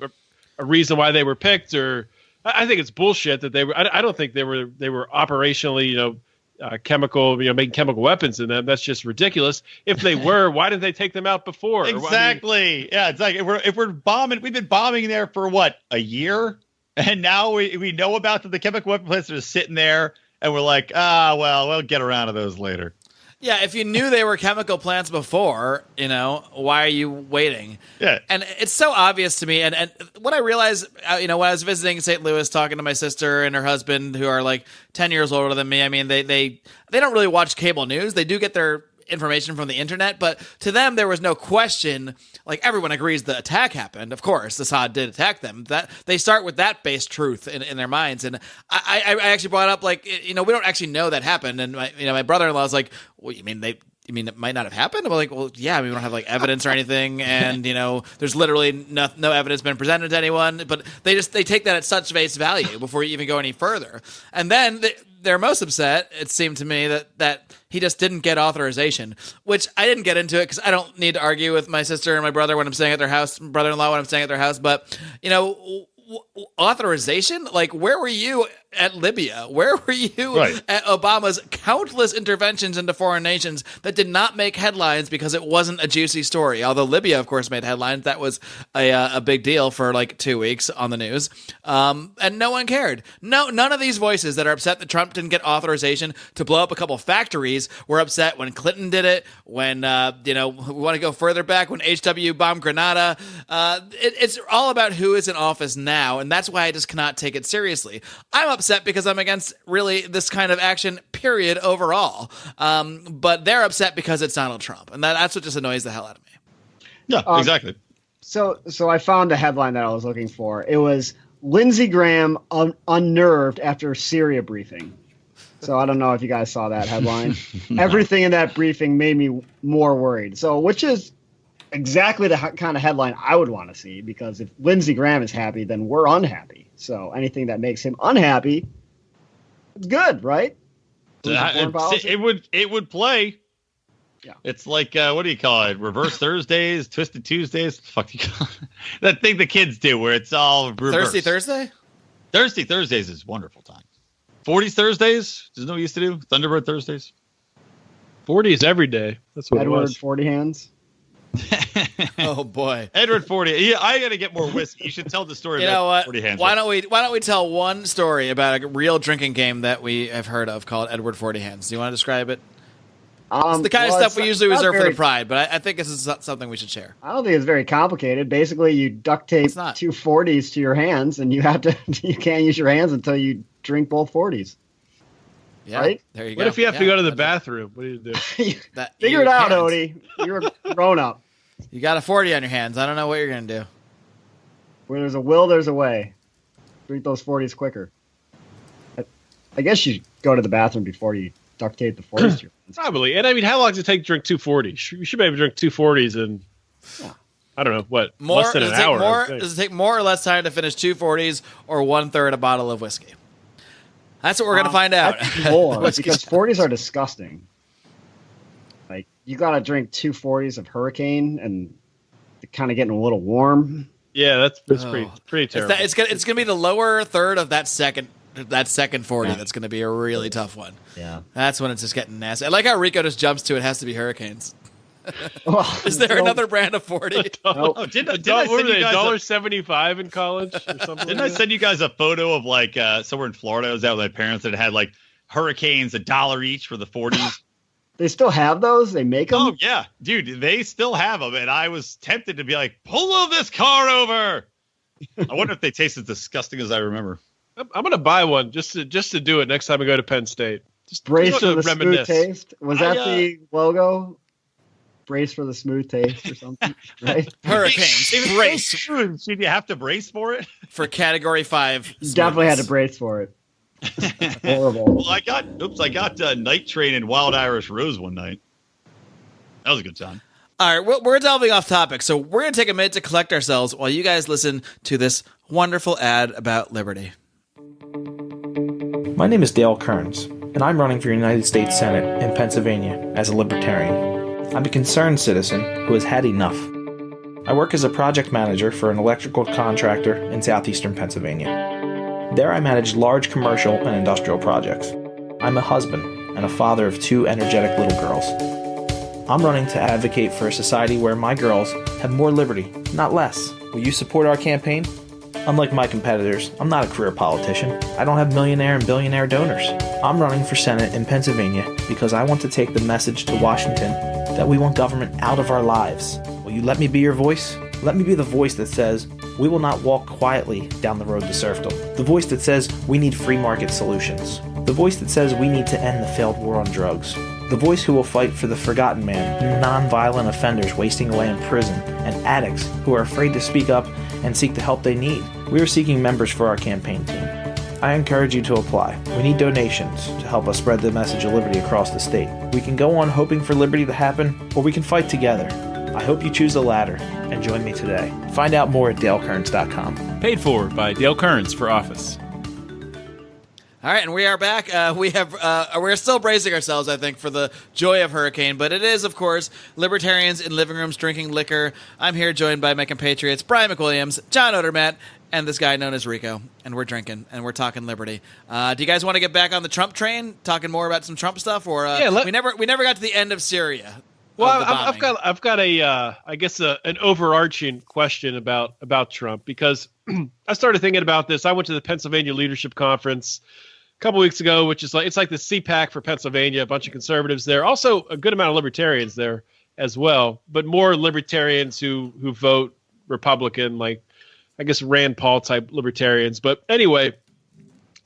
reason why they were picked, or I think it's bullshit that they were. I don't think they were operationally, making chemical weapons in them. That's just ridiculous. If they were, why didn't they take them out before? Exactly. Yeah, it's like if we're bombing, we've been bombing there for what, a year, and now we know about the chemical weapon plants that are sitting there, and we're like, we'll get around to those later. Yeah, if you knew they were chemical plants before, why are you waiting? Yeah. And it's so obvious to me. And what I realized, when I was visiting St. Louis, talking to my sister and her husband, who are like 10 years older than me, I mean, they don't really watch cable news. They do get their information from the internet, but to them, there was no question. Like, everyone agrees the attack happened. Of course, Assad did attack them. That they start with that base truth in their minds. And I actually brought up, like, we don't actually know that happened. And my brother-in-law was like, well, you mean it might not have happened? I'm like, well, yeah, we don't have like evidence or anything, and there's literally no evidence been presented to anyone. But they take that at such face value before you even go any further. And then they're most upset, it seemed to me, that he just didn't get authorization, which I didn't get into it because I don't need to argue with my sister and my brother when I'm staying at their house, brother-in-law when I'm staying at their house. But authorization? Like, where were you at Libya? Where were you at Obama's countless interventions into foreign nations that did not make headlines because it wasn't a juicy story? Although Libya, of course, made headlines. That was a big deal for like 2 weeks on the news. And no one cared. None of these voices that are upset that Trump didn't get authorization to blow up a couple factories were upset when Clinton did it, when, we want to go further back, when HW bombed Grenada. It's all about who is in office now, and that's why I just cannot take it seriously. I'm upset because I'm against really this kind of action, period, overall. But they're upset because it's Donald Trump, and that's what just annoys the hell out of me. Yeah, exactly. So I found the headline that I was looking for. It was Lindsey Graham unnerved after Syria briefing. So I don't know if you guys saw that headline. No. Everything in that briefing made me more worried. So which is exactly the kind of headline I would want to see, because if Lindsey Graham is happy, then we're unhappy. So anything that makes him unhappy, it's good, right? It would play. Yeah. It's like, what do you call it? Reverse Thursdays, Twisted Tuesdays. Fuck you call it? That thing the kids do where it's all reverse. Thirsty Thursday? Thirsty Thursdays is a wonderful time. 40s Thursdays? Isn't that what we used to do? Thunderbird Thursdays? 40 is every day. That's what Edward it was. 40 hands. Oh boy, Edward 40. Yeah, I got to get more whiskey. You should tell the story. You know what? 40 hands. Why don't we tell one story about a real drinking game that we have heard of called Edward 40 Hands? Do you want to describe it? It's the kind of stuff we usually reserve for the pride, but I think this is something we should share. I don't think it's very complicated. Basically, you duct tape 2 40s to your hands, and you can't use your hands until you drink both 40s. Yeah, right? There you go. What if you have to go to the bathroom? What do you do? Figure it out, Odie. You're a grown up. You got a 40 on your hands. I don't know what you're going to do. Where there's a will, there's a way. Drink those 40s quicker. I guess you go to the bathroom before you duct tape the 40s to your hands. Probably. And I mean, how long does it take to drink 2 40s? You should maybe drink 2 40s in, I don't know, less than an hour. Does it take more or less time to finish 2 40s or 1/3 a bottle of whiskey? That's what we're going to find out. More, because 40s are disgusting. Like, you got to drink 2 40s of Hurricane and kind of getting a little warm. Yeah, that's pretty terrible. It's gonna be the lower third of that second 40 that's going to be a really tough one. Yeah. That's when it's just getting nasty. I like how Rico just jumps to it has to be Hurricanes. Well, is there another brand of 40? Nope. Oh, didn't I send you guys $1.75 in college or something? Didn't I send you guys a photo of like somewhere in Florida? I was out with my parents that had like Hurricanes $1 each for the 40s. They still have those? They make them? Oh yeah, dude, they still have them, and I was tempted to be like, pull this car over. I wonder if they taste as disgusting as I remember. I'm gonna buy one just to do it next time I go to Penn State. Just brace for the smooth taste. Was that the logo? Brace for the smooth taste or something, right? Hurricanes. Brace. Did you have to brace for it? For Category 5. You definitely had to brace for it. Horrible. Well, I got Night Train and Wild Irish Rose one night. That was a good time. All right, we're delving off topic, so we're going to take a minute to collect ourselves while you guys listen to this wonderful ad about liberty. My name is Dale Kearns, and I'm running for United States Senate in Pennsylvania as a Libertarian. I'm a concerned citizen who has had enough. I work as a project manager for an electrical contractor in southeastern Pennsylvania. There I manage large commercial and industrial projects. I'm a husband and a father of 2 energetic little girls. I'm running to advocate for a society where my girls have more liberty, not less. Will you support our campaign? Unlike my competitors, I'm not a career politician. I don't have millionaire and billionaire donors. I'm running for Senate in Pennsylvania because I want to take the message to Washington that we want government out of our lives. Will you let me be your voice? Let me be the voice that says we will not walk quietly down the road to serfdom. The voice that says we need free market solutions. The voice that says we need to end the failed war on drugs. The voice who will fight for the forgotten man, non-violent offenders wasting away in prison, and addicts who are afraid to speak up and seek the help they need. We are seeking members for our campaign team. I encourage you to apply. We need donations to help us spread the message of liberty across the state. We can go on hoping for liberty to happen, or we can fight together. I hope you choose the latter and join me today. Find out more at dalekearns.com. Paid for by Dale Kearns for office. All right, and we are back. We're still bracing ourselves, I think, for the joy of Hurricane, but it is, of course, Libertarians in living rooms drinking liquor. I'm here joined by my compatriots, Brian McWilliams, John Odermatt, and this guy known as Rico, and we're drinking, and we're talking liberty. Do you guys want to get back on the Trump train, talking more about some Trump stuff, or we never got to the end of Syria? Well, I've got an overarching question about Trump, because I started thinking about this. I went to the Pennsylvania Leadership Conference a couple weeks ago, which is it's like the CPAC for Pennsylvania. A bunch of conservatives there, also a good amount of libertarians there as well, but more libertarians who vote Republican, like I guess Rand Paul type libertarians. But anyway,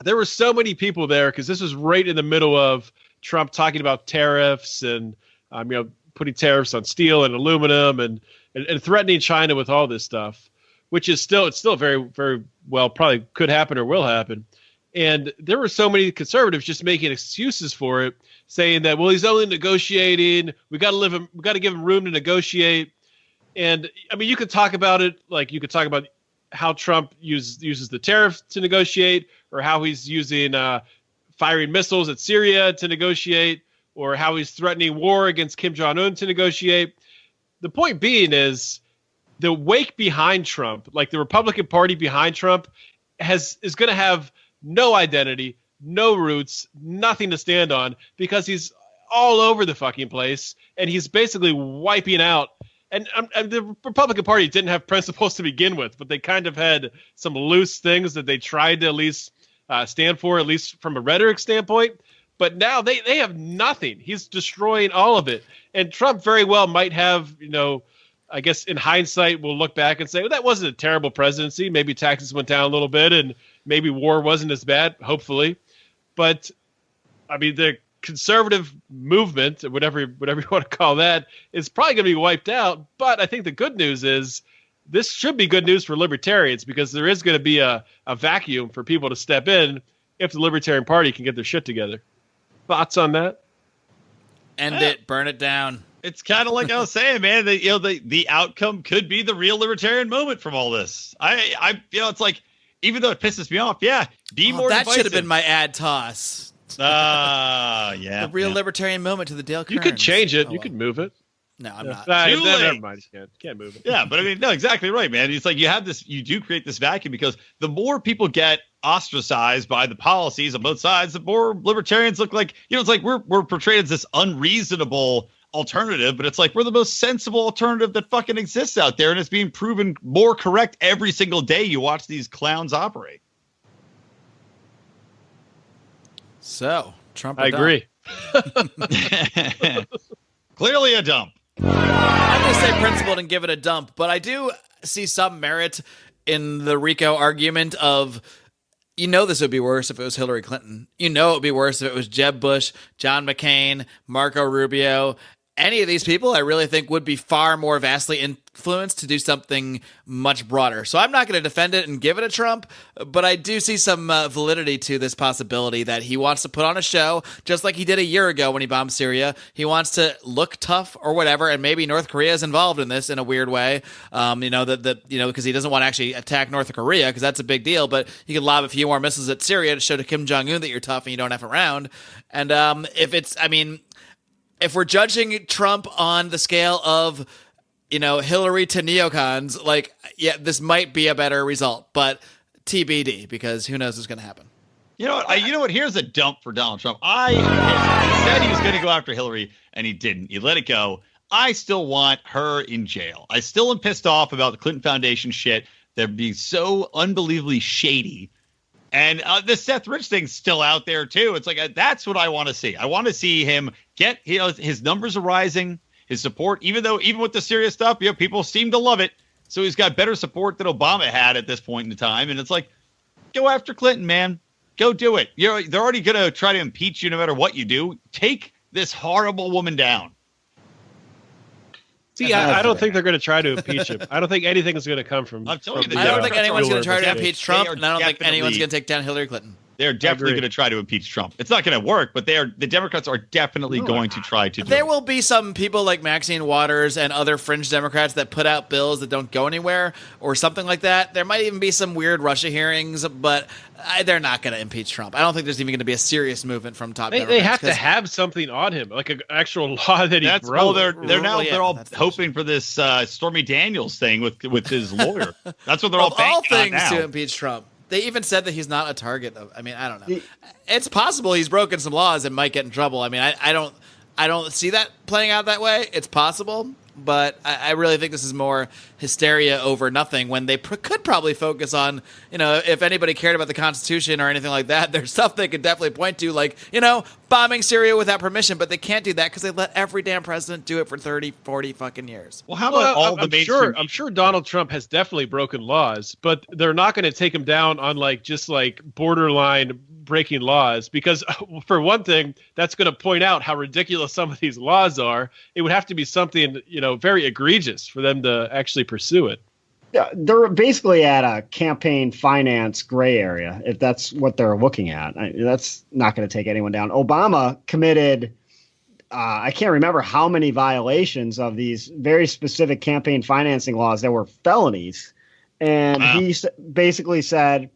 there were so many people there because this was right in the middle of Trump talking about tariffs and putting tariffs on steel and aluminum and threatening China with all this stuff, which is still very, very well probably could happen or will happen. And there were so many conservatives just making excuses for it, saying that, well, he's only negotiating. We got to give him room to negotiate. And I mean, you could talk about it, like you could talk about how Trump uses the tariff to negotiate, or how he's using firing missiles at Syria to negotiate, or how he's threatening war against Kim Jong-un to negotiate. The point being is the wake behind Trump, like the Republican Party behind Trump, is going to have no identity, no roots, nothing to stand on, because he's all over the fucking place, and he's basically wiping out And the Republican Party didn't have principles to begin with, but they kind of had some loose things that they tried to at least stand for, at least from a rhetoric standpoint. But now they have nothing. He's destroying all of it. And Trump very well might have, I guess in hindsight, we'll look back and say, well, that wasn't a terrible presidency. Maybe taxes went down a little bit and maybe war wasn't as bad, hopefully. But, I mean, the conservative movement, whatever you want to call that, is probably going to be wiped out. But I think the good news is this should be good news for libertarians because there is going to be a vacuum for people to step in if the Libertarian Party can get their shit together. Thoughts on that? End it. Burn it down. It's kind of like I was saying, man. The outcome could be the real libertarian moment from all this. It's like, even though it pisses me off, be more. That divisive. should have been my ad toss. Yeah. The real libertarian moment to the Dale Kearns. You could change it. Oh, you could move it. No, I'm not. Never mind. You can't move it. Yeah, but I mean, no, exactly right, man. It's like you do create this vacuum because the more people get ostracized by the policies on both sides, the more libertarians look like, it's like we're portrayed as this unreasonable alternative, but it's like we're the most sensible alternative that fucking exists out there, and it's being proven more correct every single day you watch these clowns operate. So, Trump. I agree. Clearly a dump. I'm going to say principled and give it a dump, but I do see some merit in the Rico argument of, this would be worse if it was Hillary Clinton. It would be worse if it was Jeb Bush, John McCain, Marco Rubio. Any of these people I really think would be far more vastly influenced to do something much broader. So I'm not going to defend it and give it a Trump, but I do see some validity to this possibility that he wants to put on a show just like he did a year ago when he bombed Syria. He wants to look tough or whatever, and maybe North Korea is involved in this in a weird way, because he doesn't want to actually attack North Korea because that's a big deal, but he could lob a few more missiles at Syria to show to Kim Jong-un that you're tough and you don't F around. And if we're judging Trump on the scale of, Hillary to neocons, this might be a better result, but TBD, because who knows what's going to happen. You know what? Here's a dump for Donald Trump. He said he was going to go after Hillary, and he didn't. He let it go. I still want her in jail. I still am pissed off about the Clinton Foundation shit. They're being so unbelievably shady. And the Seth Rich thing's still out there, too. It's like, that's what I want to see. I want to see him get, his numbers are rising, his support, even with the serious stuff, people seem to love it. So he's got better support than Obama had at this point in time. And it's like, go after Clinton, man. Go do it. They're already going to try to impeach you no matter what you do. Take this horrible woman down. See, I don't think they're going to try to impeach him. I don't think anything is going to come from. I don't think anyone's going to try to impeach Trump, and I don't think anyone's going to take down Hillary Clinton. They're definitely going to try to impeach Trump. It's not going to work, but the Democrats are definitely going to try to do it. There will be some people like Maxine Waters and other fringe Democrats that put out bills that don't go anywhere or something like that. There might even be some weird Russia hearings, but they're not going to impeach Trump. I don't think there's even going to be a serious movement from top Democrats. They have to have something on him, like an actual law that he broke. They're all hoping for this Stormy Daniels thing with his lawyer. That's what they're all banking on now. All things to impeach Trump. They even said that he's not a target of. I don't know. It's possible he's broken some laws and might get in trouble. I don't see that playing out that way. It's possible, but I really think this is more hysteria over nothing when they could probably focus on, if anybody cared about the Constitution or anything like that, there's stuff they could definitely point to, like, bombing Syria without permission, but they can't do that because they let every damn president do it for 30, 40 fucking years. Well, how about I'm sure Donald Trump has definitely broken laws, but they're not going to take him down on just borderline breaking laws because, for one thing, that's going to point out how ridiculous some of these laws are. It would have to be something, very egregious for them to actually pursue it. Yeah, they're basically at a campaign finance gray area, if that's what they're looking at. That's not going to take anyone down. Obama committed, I can't remember how many violations of these very specific campaign financing laws that were felonies. And he basically said,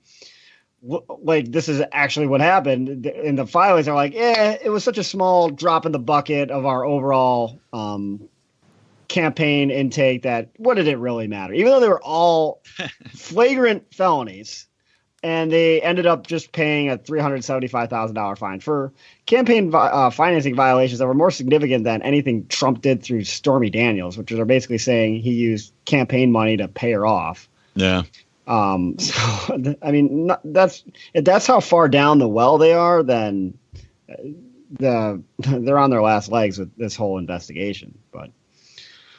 this is actually what happened. And the filings are like, it was such a small drop in the bucket of our overall campaign intake that what did it really matter? Even though they were all flagrant felonies, and they ended up just paying a $375,000 fine for campaign financing violations that were more significant than anything Trump did through Stormy Daniels, which are basically saying he used campaign money to pay her off. Yeah. So I mean, if that's how far down the well they are, then they're on their last legs with this whole investigation. But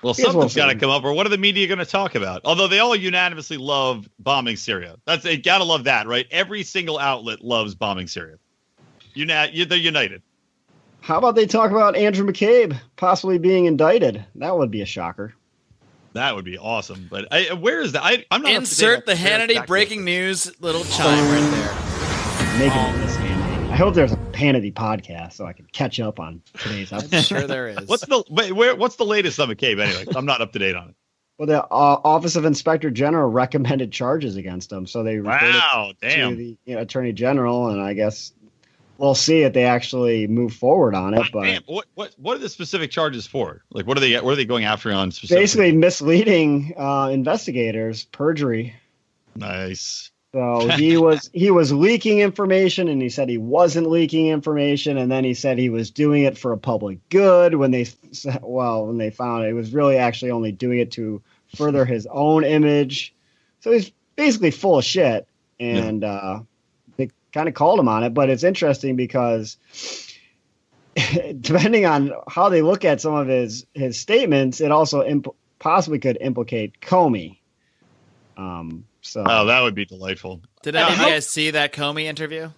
well, something's got to come up. Or what are the media going to talk about? Although they all unanimously love bombing Syria. They got to love that, right? Every single outlet loves bombing Syria. They're united. How about they talk about Andrew McCabe possibly being indicted? That would be a shocker. That would be awesome. But where is that? I'm not. Insert the Hannity breaking news little chime right there. Making this Hannity. I hope there's a Hannity podcast so I can catch up on today's episode. I'm sure there is. What's the latest on McCabe anyway? I'm not up to date on it. Well, the Office of Inspector General recommended charges against him, so they referred it to the Attorney General, and I guess we'll see if they actually move forward on it. But damn, what are the specific charges for? Like, what are they going after on specifically? Basically, misleading investigators, perjury. Nice. So he was leaking information, and he said he wasn't leaking information, and then he said he was doing it for a public good. When they found it was really actually only doing it to further his own image. So he's basically full of shit, and they kind of called him on it. But it's interesting because depending on how they look at some of his statements, it also possibly could implicate Comey. Oh, that would be delightful. Did any of you guys see that Comey interview?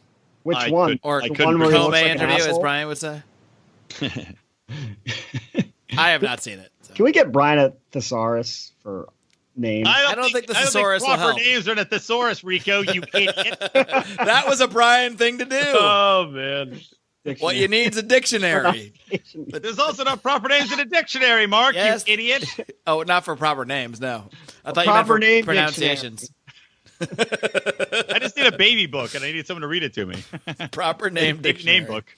Which one? Or the one where Comey like interview, as Brian would say? I have not seen it. So. Can we get Brian a thesaurus for names? I don't think the thesaurus will help. Proper names are in a thesaurus, Rico, you idiot. That was a Brian thing to do. Oh, man. What you need is a dictionary. But there's also not proper names in a dictionary, Marc, yes. You idiot. Oh, not for proper names, no. I thought you meant for name pronunciations. I just need a baby book, and I need someone to read it to me. Proper name dictionary. Name book.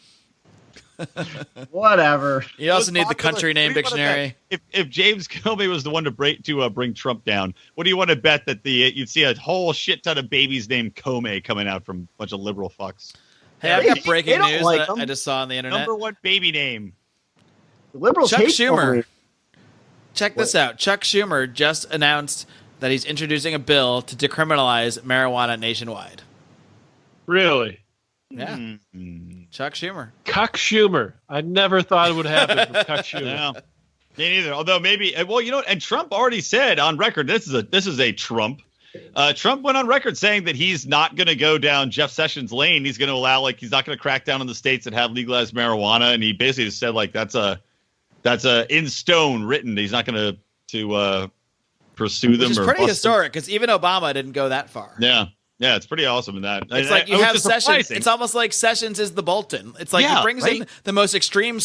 Whatever. You also need the country name dictionary. If James Comey was the one to bring Trump down, what do you want to bet that you'd see a whole shit ton of babies named Comey coming out from a bunch of liberal fucks? Hey, I've got breaking news that I just saw on the internet. Number one baby name. The liberals Chuck hate Schumer. Check this out. Chuck Schumer just announced that he's introducing a bill to decriminalize marijuana nationwide. Really? Yeah. Chuck Schumer. Cuck Schumer. I never thought it would happen from Cuck Schumer. No, me neither. Although maybe, and Trump already said on record, this is a Trump. Trump went on record saying that he's not going to go down Jeff Sessions' lane. He's going to allow, he's not going to crack down on the states that have legalized marijuana. And he basically just said, that's a in stone written. He's not going to pursue them. Which is pretty historic because even Obama didn't go that far. Yeah. Yeah, it's pretty awesome in that. It's like you have Sessions. It's almost like Sessions is the Bolton. It's like he brings in the most extreme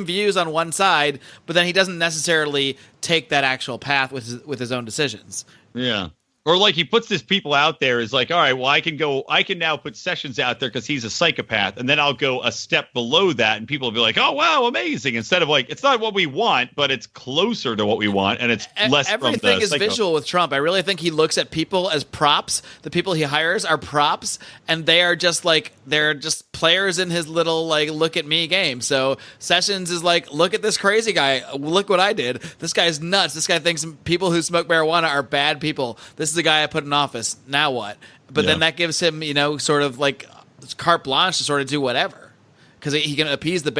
views on one side, but then he doesn't necessarily take that actual path with his own decisions. Yeah. Or he puts his people out there as all right, well, I can now put Sessions out there because he's a psychopath. And then I'll go a step below that and people will be like, oh, wow, amazing. Instead of it's not what we want, but it's closer to what we want. And it's less everything is visual with Trump. I really think he looks at people as props. The people he hires are props. And they are just they're just players in his little look at me game. So Sessions is look at this crazy guy. Look what I did. This guy's nuts. This guy thinks people who smoke marijuana are bad people. This is the guy I put in office. Now what? But then that gives him, sort of carte blanche to sort of do whatever, because he can appease the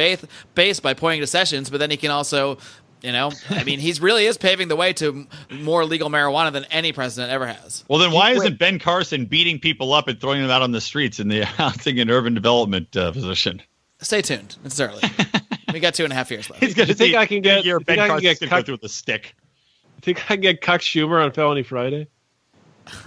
base by pointing to Sessions. But then he can also, he really is paving the way to more legal marijuana than any president ever has. Well, then why isn't Ben Carson beating people up and throwing them out on the streets in the housing and urban development position? Stay tuned. It's early. We got 2.5 years left. He's going to think I can get Ben Carson's going to go through with a stick. Think I can get Cuck Schumer on Felony Friday?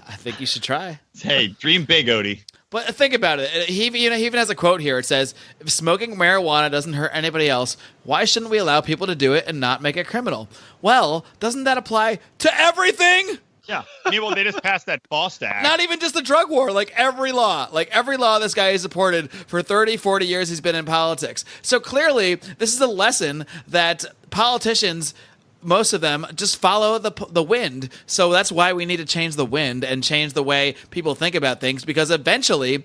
I think you should try. Hey, dream big, Odie. But think about it. He even has a quote here. It says, if smoking marijuana doesn't hurt anybody else, why shouldn't we allow people to do it and not make it criminal? Well, doesn't that apply to everything? Yeah. Well, they just passed that FOSTA Act. Not even just the drug war. Every law. Every law this guy has supported for 30, 40 years he's been in politics. So clearly, this is a lesson that politicians most of them just follow the wind. So that's why we need to change the wind and change the way people think about things, because eventually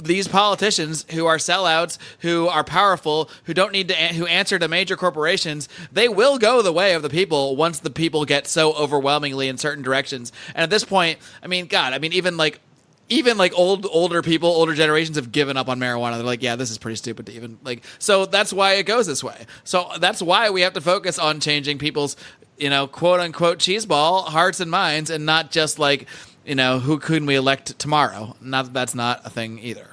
these politicians who are sellouts, who are powerful, who answer to major corporations, they will go the way of the people once the people get so overwhelmingly in certain directions. And at this point, I mean, even older people, older generations have given up on marijuana. They're like, yeah, this is pretty stupid to even like. So that's why it goes this way. So that's why we have to focus on changing people's, quote unquote cheeseball hearts and minds, and not just like, who can we elect tomorrow? Not that that's not a thing either.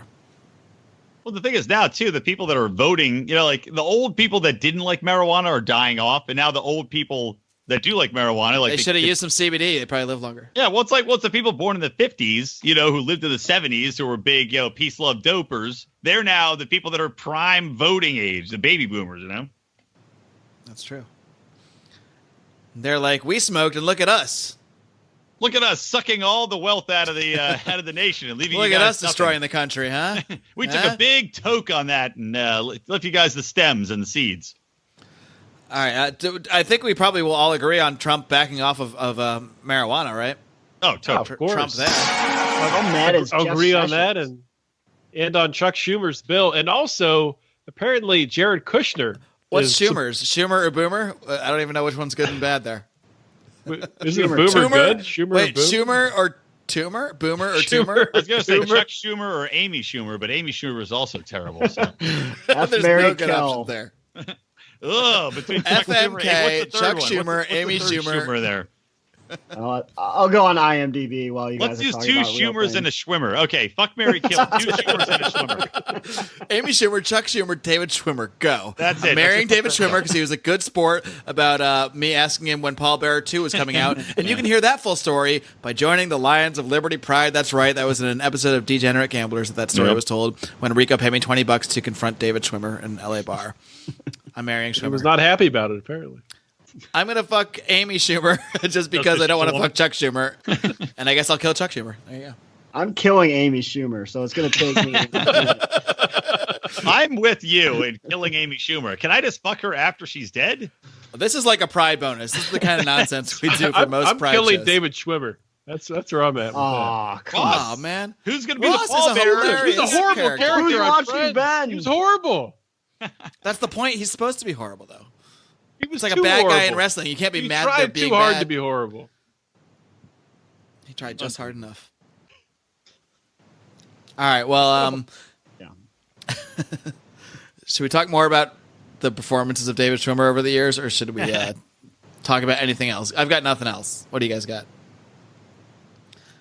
Well, the thing is now too, the people that are voting, like the old people that didn't like marijuana are dying off, and now the old people that do like marijuana, like they should have used some CBD. They probably live longer. Yeah, well, it's the people born in the 50s, who lived in the 70s, who were big, peace, love dopers. They're now the people that are prime voting age, the baby boomers, That's true. They're like, we smoked, and look at us. Look at us sucking all the wealth out of the nation and leaving. Look you guys at us nothing. destroying the country, huh? We took a big toke on that and left you guys the stems and the seeds. All right, I think we probably will all agree on Trump backing off of marijuana, right? Oh, totally. Of course. Trump there. I'll agree on that and on Chuck Schumer's bill. And also, apparently, Jared Kushner. What's Schumer's? Schumer or Boomer? I don't even know which one's good and bad there. Isn't a Boomer good? Schumer Wait, or Boomer? Schumer or Tumor? Boomer or Tumor? I was going to say Chuck Schumer or Amy Schumer, but Amy Schumer is also terrible. So. That's There's Mary no good Kill. options there. Oh, between FMK, Chuck one? Schumer, Amy What's the third Schumer. there. I'll go on IMDb while you Let's guys are use talking two about real Schumers and a things. Schwimmer. Okay, fuck, Mary, kill. 2 Schumers and a Schwimmer. Amy Schumer, Chuck Schumer, David Schwimmer. Go. That's I'm it. marrying David Schwimmer because he was a good sport about me asking him when Paul Bearer 2 was coming out. And you can hear that full story by joining the Lions of Liberty Pride. That's right. That was in an episode of Degenerate Gamblers that story was told when Rico paid me $20 to confront David Schwimmer in LA bar. I'm marrying Schwimmer. He was not happy about it, apparently. I'm going to fuck Amy Schumer just because I don't want to fuck Chuck Schumer. And I guess I'll kill Chuck Schumer. There you go. I'm killing Amy Schumer, so it's going to take me. I'm with you in killing Amy Schumer. Can I just fuck her after she's dead? This is like a pride bonus. This is the kind of nonsense we do for most I'm pride killing shows. David Schwimmer. That's where I'm at. Oh, come on. Oh, man. Who's going to be Ross the Paul is a Bearer? hilarious He's a horrible character. Who's our watching friend. Ben? He was horrible. That's the point. He's supposed to be horrible, though. He was It's like too a bad horrible. guy in wrestling. You can't be He mad at tried being too hard bad. to be horrible. He tried just hard enough. All right. Well, Yeah. should we talk more about the performances of David Schwimmer over the years, or should we talk about anything else? I've got nothing else. What do you guys got?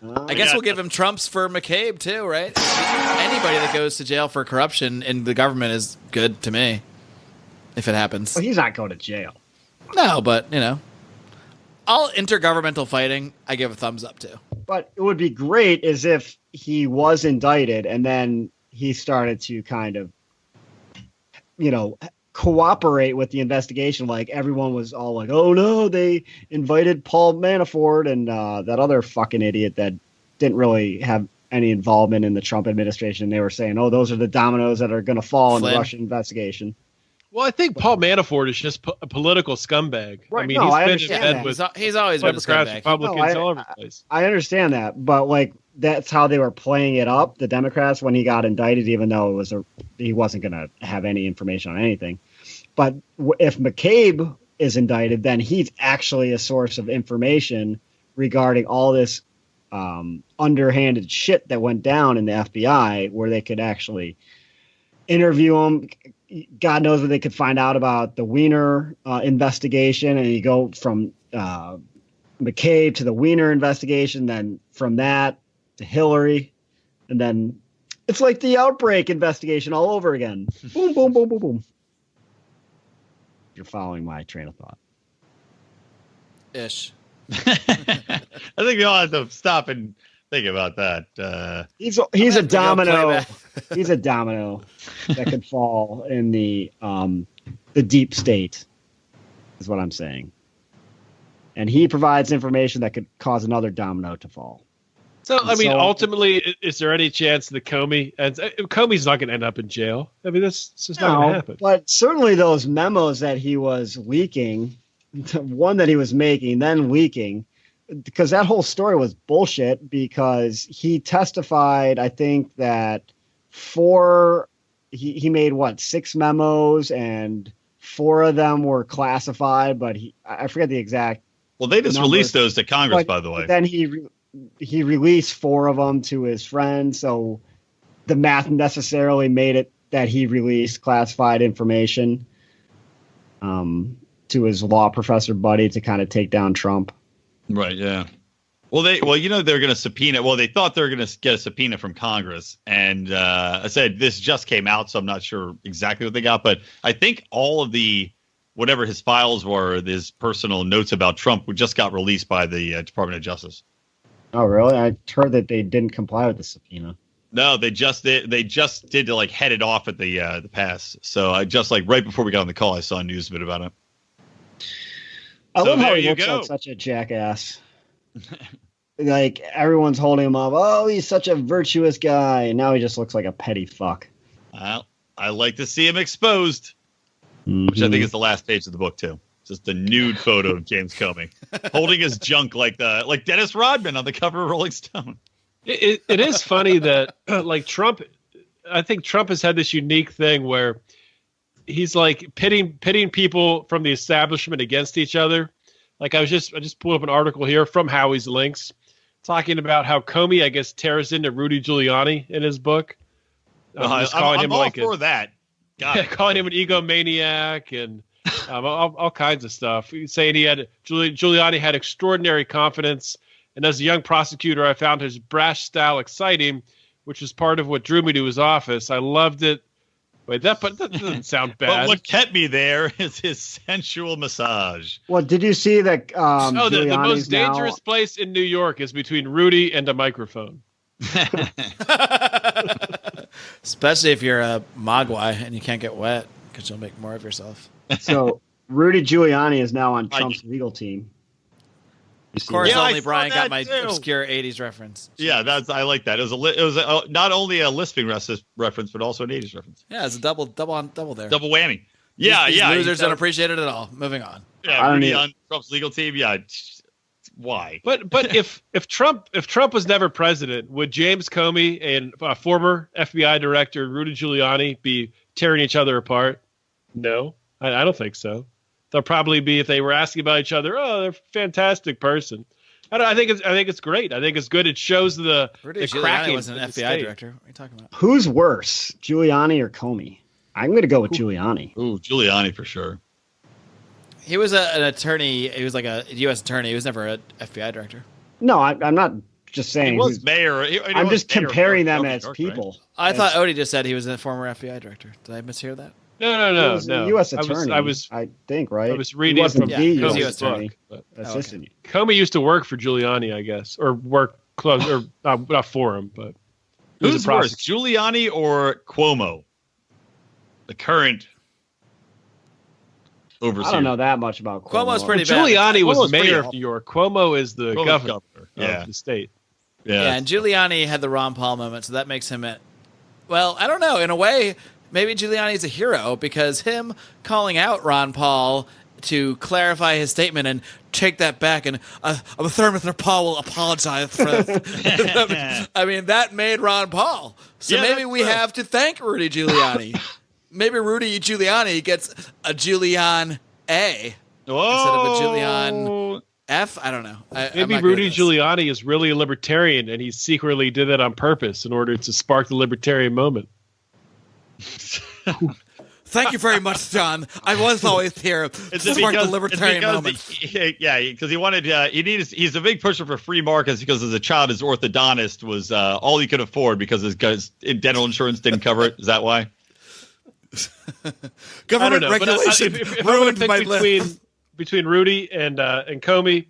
I guess we'll give him Trumps for McCabe too, right? Anybody that goes to jail for corruption in the government is good to me, if it happens. Well, he's not going to jail. No, but all intergovernmental fighting, I give a thumbs up to. But it would be great as if he was indicted and then he started to kind of, cooperate with the investigation. Like everyone was all like, oh no, they invited Paul Manafort and that other fucking idiot that didn't really have any involvement in the Trump administration. They were saying, oh, those are the dominoes that are going to fall in the Russian investigation. Well, I think Paul Manafort is just a political scumbag. Right, I mean, no, I he's been in understand bed that. with He's always been a Democrats, scumbag. Republicans, all over the place. I understand that, but like that's how they were playing it up, the Democrats, when he got indicted, even though he wasn't going to have any information on anything. But if McCabe is indicted, then he's actually a source of information regarding all this underhanded shit that went down in the FBI, where they could actually interview him. God knows what they could find out about the Weiner investigation, and you go from McCabe to the Weiner investigation, then from that to Hillary, and then it's like the outbreak investigation all over again. Boom, boom, boom, boom, boom. You're following my train of thought. Ish. I think we all have to stop and think about that. He's a domino. play He's a domino that could fall in the deep state, is what I'm saying. And he provides information that could cause another domino to fall. So, I mean, ultimately, is there any chance that Comey's not going to end up in jail? I mean, that's just not going to happen. But certainly those memos that he was leaking one that he was making, then leaking, because that whole story was bullshit, because he testified, I think, that he made 6 memos, and 4 of them were classified, but I forget the exact. Well, they just released those to Congress, by the way. Then he released 4 of them to his friends, so the math necessarily made it that he released classified information to his law professor buddy to kind of take down Trump. Right. Yeah. Well, they're going to subpoena. Well, they thought they were going to get a subpoena from Congress, and I said this just came out, so I'm not sure exactly what they got, but I think all of whatever his files were, his personal notes about Trump, just got released by the Department of Justice. Oh, really? I heard that they didn't comply with the subpoena. No, they just did to head it off at the pass. So I just right before we got on the call, I saw a news bit about it. I love how he looks like such a jackass. Everyone's holding him up. Oh, he's such a virtuous guy. And now he just looks like a petty fuck. Well, I like to see him exposed, which I think is the last page of the book, too. Just a nude photo of James Comey holding his junk like Dennis Rodman on the cover of Rolling Stone. It is funny that Trump, I think Trump has had this unique thing where he's pitting people from the establishment against each other. I just pulled up an article here from Howie's Links talking about how Comey, I guess, tears into Rudy Giuliani in his book. I'm all for that. Calling him an egomaniac and all kinds of stuff. He's saying Giuliani had extraordinary confidence, and as a young prosecutor, I found his brash style exciting, which is part of what drew me to his office. I loved it. Wait, that doesn't sound bad. But what kept me there is his sensual massage. Well, did you see that? The most dangerous place in New York is between Rudy and a microphone. Especially if you're a mogwai and you can't get wet because you'll make more of yourself. So Rudy Giuliani is now on Trump's legal team. Of course, only Brian got my obscure '80s reference. Yeah, I like that. It was not only a lisping reference, but also an '80s reference. Yeah, it's a double there. Double whammy. Yeah, These losers don't appreciate it at all. Moving on. Yeah, Rudy on Trump's legal team. Yeah, why? But if Trump was never president, would James Comey and former FBI director Rudy Giuliani be tearing each other apart? No, I don't think so. They'll probably be, if they were asking about each other, oh, they're a fantastic person. I think it's great. I think it's good. It shows the cracking. Was an FBI director. What are you talking about? Who's worse, Giuliani or Comey? I'm going to go with Giuliani. Ooh, Giuliani for sure. He was an attorney. He was like a U.S. attorney. He was never an FBI director. No, I'm not just saying. He was mayor. I'm just comparing them as people. Right? I thought Odie just said he was a former FBI director. Did I mishear that? No. U.S. attorney. I think, right? I was reading from U.S. attorney. Assistant. Comey used to work for Giuliani, I guess, or work close, or not for him, but who's worse, Giuliani or Cuomo, the current overseer? I don't know that much about Cuomo. Cuomo's pretty bad. Giuliani was mayor of New York. Cuomo is the governor of the state. Yeah, and Giuliani had the Ron Paul moment, so that makes him well, I don't know. In a way, maybe Giuliani's a hero because him calling out Ron Paul to clarify his statement and take that back, and I'm afraid Mr. Paul will apologize for that. I mean, that made Ron Paul. So maybe we have to thank Rudy Giuliani. Maybe Rudy Giuliani gets a Giulian A instead of a Giulian F. I don't know. Maybe Rudy Giuliani is really a libertarian, and he secretly did that on purpose in order to spark the libertarian moment. Thank you very much, John. I was always here to spark the libertarian moment. Because he wanted, he's a big pusher for free markets because as a child, his orthodontist was all he could afford because his dental insurance didn't cover it. Is that why? Government regulation ruined my life. Between Rudy and Comey,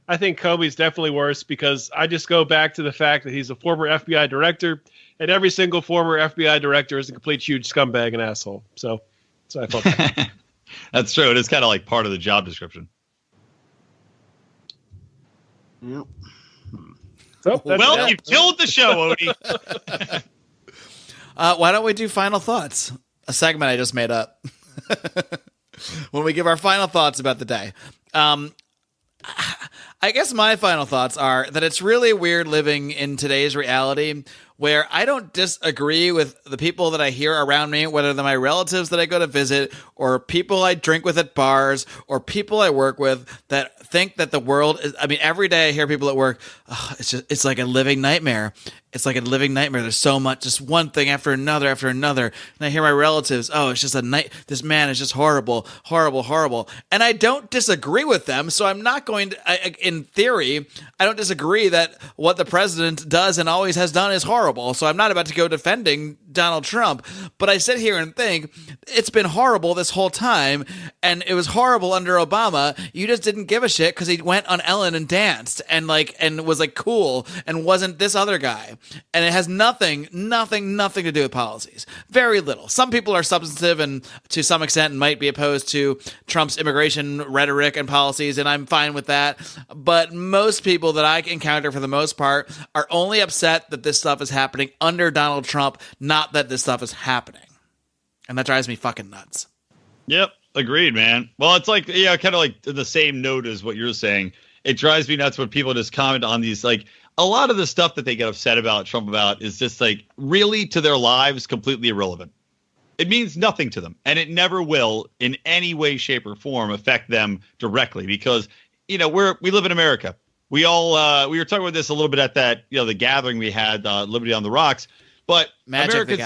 I think Comey's definitely worse because I just go back to the fact that he's a former FBI director, and every single former FBI director is a complete huge scumbag and asshole. So I thought that. That's true. It is kind of like part of the job description. Yep. You killed the show, Odie. Why don't we do final thoughts? A segment I just made up. When we give our final thoughts about the day. I guess my final thoughts are that it's really weird living in today's reality where I don't disagree with the people that I hear around me, whether they're my relatives that I go to visit or people I drink with at bars or people I work with that think that the world is, I mean, every day I hear people at work, oh, it's like a living nightmare. It's like a living nightmare. There's so much, just one thing after another. And I hear my relatives, oh, it's just a night. This man is just horrible. And I don't disagree with them. So I'm not going to, in theory, I don't disagree that what the president does and always has done is horrible. So I'm not about to go defending Donald Trump. But I sit here and think it's been horrible this whole time. And it was horrible under Obama. You just didn't give a shit because he went on Ellen and danced and was like cool and wasn't this other guy. And it has nothing to do with policies. Very little. Some people are substantive and to some extent might be opposed to Trump's immigration rhetoric and policies, and I'm fine with that. But most people that I encounter for the most part are only upset that this stuff is happening under Donald Trump, not that this stuff is happening. And that drives me fucking nuts. Yep. Agreed, man. Well, it's like, yeah, kind of like the same note as what you're saying. It drives me nuts when people just comment on these, like, a lot of the stuff that they get upset about Trump about is just like really to their lives completely irrelevant. It means nothing to them, and it never will in any way, shape, or form affect them directly because, you know, we live in America. We all we were talking about this a little bit at that, you know, the gathering we had, Liberty on the Rocks. But Americans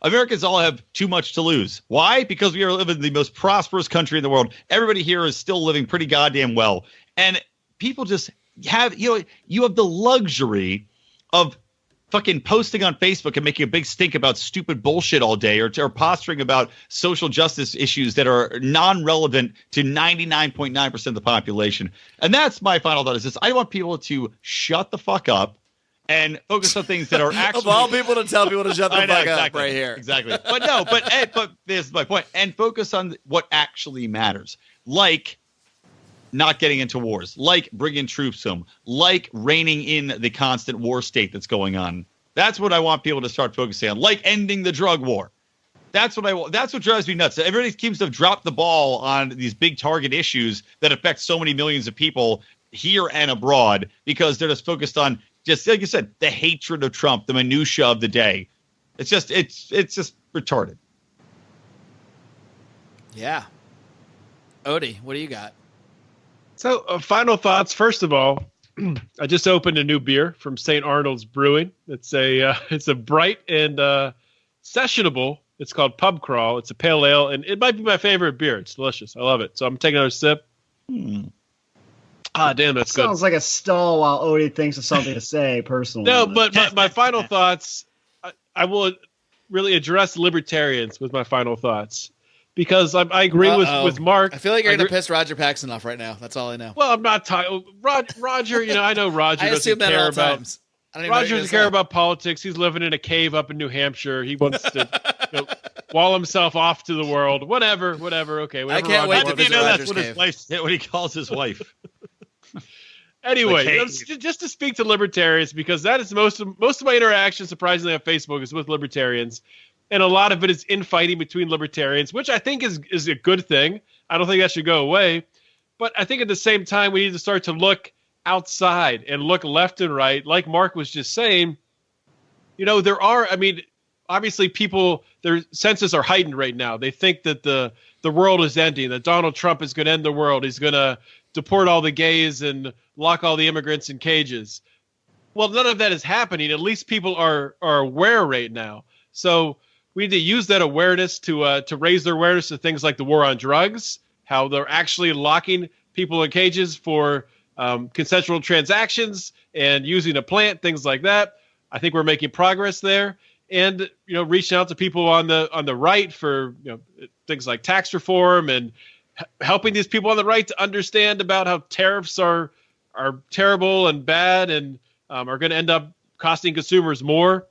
Americans all have too much to lose. Why? Because we are living in the most prosperous country in the world. Everybody here is still living pretty goddamn well, and people just have, you know, you have the luxury of fucking posting on Facebook and making a big stink about stupid bullshit all day or posturing about social justice issues that are non-relevant to 99.9% of the population. And that's my final thought is this. I want people to shut the fuck up and focus on things that are actually of all people to tell people to shut the fuck up right here. Exactly. But this is my point. And focus on what actually matters. Like not getting into wars, like bringing troops home, like reining in the constant war state that's going on. That's what I want people to start focusing on, like ending the drug war. That's what I want. That's what drives me nuts. Everybody seems to have dropped the ball on these big target issues that affect so many millions of people here and abroad because they're just focused on, just like you said, the hatred of Trump, the minutia of the day. It's just retarded. Yeah. Odie, what do you got? So, final thoughts. First of all, I just opened a new beer from St. Arnold's Brewing. It's a bright and sessionable. It's called Pub Crawl. It's a pale ale, and it might be my favorite beer. It's delicious. I love it. So I'm taking another sip. Ah, damn, that's good. Sounds like a stall while Odie thinks of something to say personally. No, but my final thoughts, I will really address libertarians with my final thoughts. Because I agree with Marc. I feel like you're going to piss Roger Paxson off right now. That's all I know. Well, I'm not tired. Roger, you know, I know Roger doesn't care about. Roger doesn't care about politics. He's living in a cave up in New Hampshire. He wants to wall himself off to the world. Whatever. Okay. I can't wait to visit Roger's cave. What he calls his wife. Anyway, just to speak to libertarians, because that is most of my interaction, surprisingly, on Facebook is with libertarians. And a lot of it is infighting between libertarians, which I think is a good thing. I don't think that should go away. But I think at the same time, we need to start to look outside and look left and right. Like Marc was just saying, you know, obviously people, their senses are heightened right now. They think that the world is ending, that Donald Trump is going to end the world. He's going to deport all the gays and lock all the immigrants in cages. Well, none of that is happening. At least people are aware right now. So we need to use that awareness to raise their awareness to things like the war on drugs, how they're actually locking people in cages for consensual transactions and using a plant, things like that. I think we're making progress there, and you know, reaching out to people on the right for things like tax reform and helping these people on the right to understand about how tariffs are terrible and bad and are going to end up costing consumers more.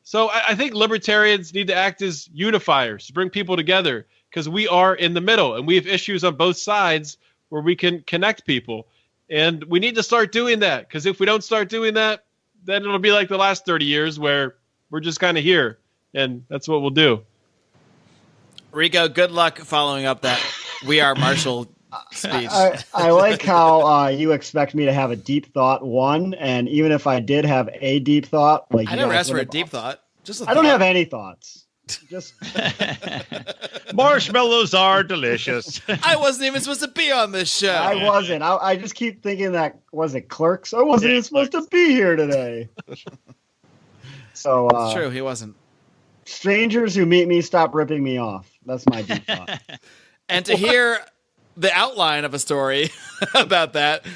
So I think libertarians need to act as unifiers to bring people together because we are in the middle and we have issues on both sides where we can connect people. And we need to start doing that because if we don't start doing that, then it'll be like the last 30 years where we're just kind of here. And that's what we'll do. Rico, good luck following up that We Are Marshall speech. I like how you expect me to have a deep thought, and even if I did have a deep thought, like I never asked for a deep thought. Just a I don't have any thoughts. Just Marshmallows are delicious. I wasn't even supposed to be on this show. I wasn't. I just keep thinking that was it Clerks? I wasn't even supposed to be here today. So it's true, he wasn't. Strangers who meet me, stop ripping me off. That's my deep thought. And to hear the outline of a story about that,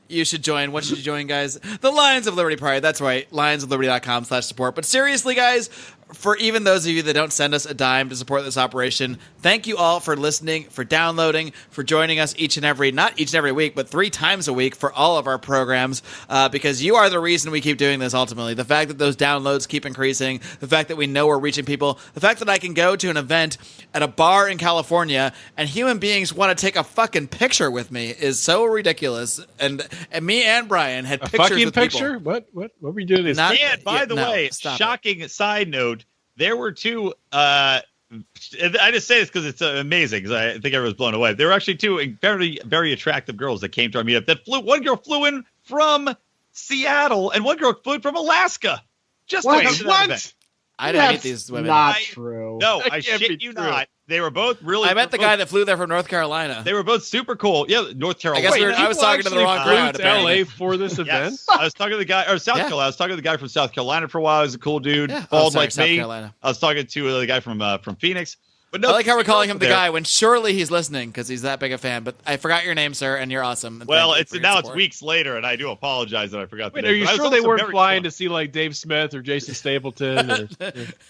you should join. What should you join, guys? The Lions of Liberty Pride. That's right. lionsofliberty.com/support. But seriously, guys, for even those of you that don't send us a dime to support this operation, thank you all for listening, for downloading, for joining us not each and every week, but 3 times a week for all of our programs, because you are the reason we keep doing this ultimately. The fact that those downloads keep increasing, the fact that we know we're reaching people, the fact that I can go to an event at a bar in California and human beings want to take a fucking picture with me is so ridiculous. And me and Brian had pictures with picture? people. What were we doing? And by the way, shocking side note, there were 2. I just say this because it's amazing. Because I think everyone's blown away. There were actually 2 very, very attractive girls that came to our meetup. That flew. One girl flew in from Seattle, and one girl flew in from Alaska. Just to come to that event. I didn't meet these women. Not true. No, I shit you not. They were both really. I met the guy that flew there from North Carolina. They were both super cool. Yeah, North Carolina. I guess I was talking to the wrong crowd. To LA for this event. Yes. I was talking to the guy, or South Carolina. I was talking to the guy from South Carolina for a while. He was a cool dude, bald like South me. Carolina. I was talking to the guy from Phoenix. But no, I like how we're calling him the guy when surely he's listening because he's that big a fan. But I forgot your name, sir, and you're awesome. Well, it's weeks later, and I do apologize that I forgot. Wait, are you sure they weren't flying to see like Dave Smith or Jason Stapleton? Or,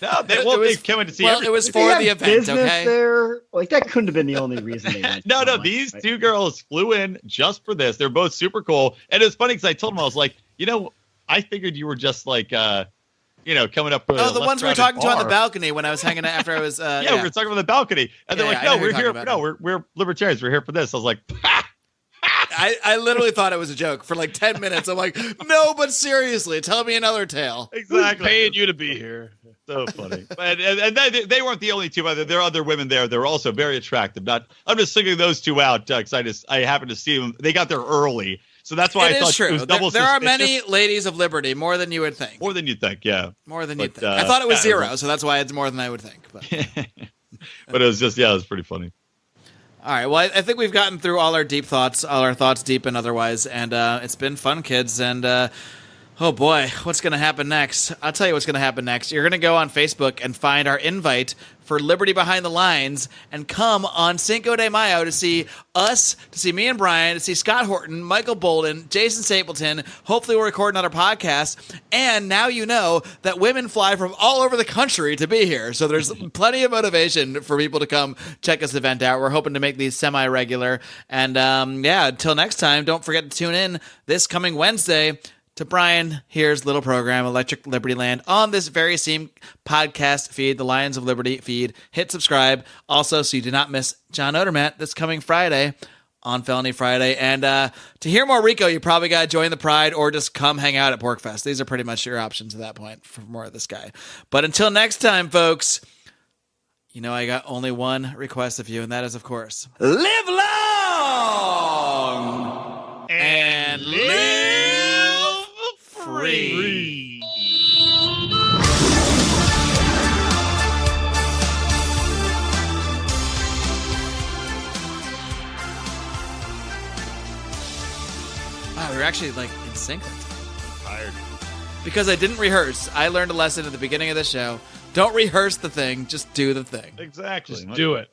no, they came in to see. Well, it was for the event. Okay, there, like that couldn't have been the only reason they went. No, these 2 girls flew in just for this. They're both super cool, and it was funny because I told them I was like, I figured you were just like. Coming up with the ones we were talking to on the balcony when I was hanging out after I was. We were talking on the balcony, and they're like, "No, we're here. No, we're libertarians. We're here for this." I was like, I literally thought it was a joke for like 10 minutes. I'm like, no, but seriously, tell me another tale. Exactly, who's paying you to be here. So funny. and they weren't the only 2 either. There are other women there. They're also very attractive. I'm just singling those 2 out because I happened to see them. They got there early. So that's why I thought true. It was double there are many ladies of liberty, more than you would think. More than you'd think, yeah. More than you'd think. I thought it was 0, so that's why it's more than I would think. But it was just, it was pretty funny. All right, well, I think we've gotten through all our deep thoughts, all our thoughts deep and otherwise, and it's been fun, kids, and oh boy, what's going to happen next? I'll tell you what's going to happen next. You're going to go on Facebook and find our invite for Liberty Behind the Lines and come on Cinco de Mayo to see us, to see me and Brian, to see Scott Horton, Michael Bolton, Jason Stapleton. Hopefully we'll record another podcast. And now you know that women fly from all over the country to be here. So there's plenty of motivation for people to come check this event out. We're hoping to make these semi-regular. And until next time, don't forget to tune in this coming Wednesday to Brian here's little program, Electric Libertyland, on this very same podcast feed, the Lions of Liberty feed. Hit subscribe. Also, so you do not miss John Odermatt this coming Friday on Felony Friday. And to hear more Rico, you probably got to join the Pride or just come hang out at Porkfest. These are pretty much your options at that point for more of this guy. But until next time, folks, I got only one request of you, and that is, of course, live long and live free. Wow, we're actually like in sync. I'm tired. Because I didn't rehearse. I learned a lesson at the beginning of the show. Don't rehearse the thing, just do the thing. Exactly. Just do it.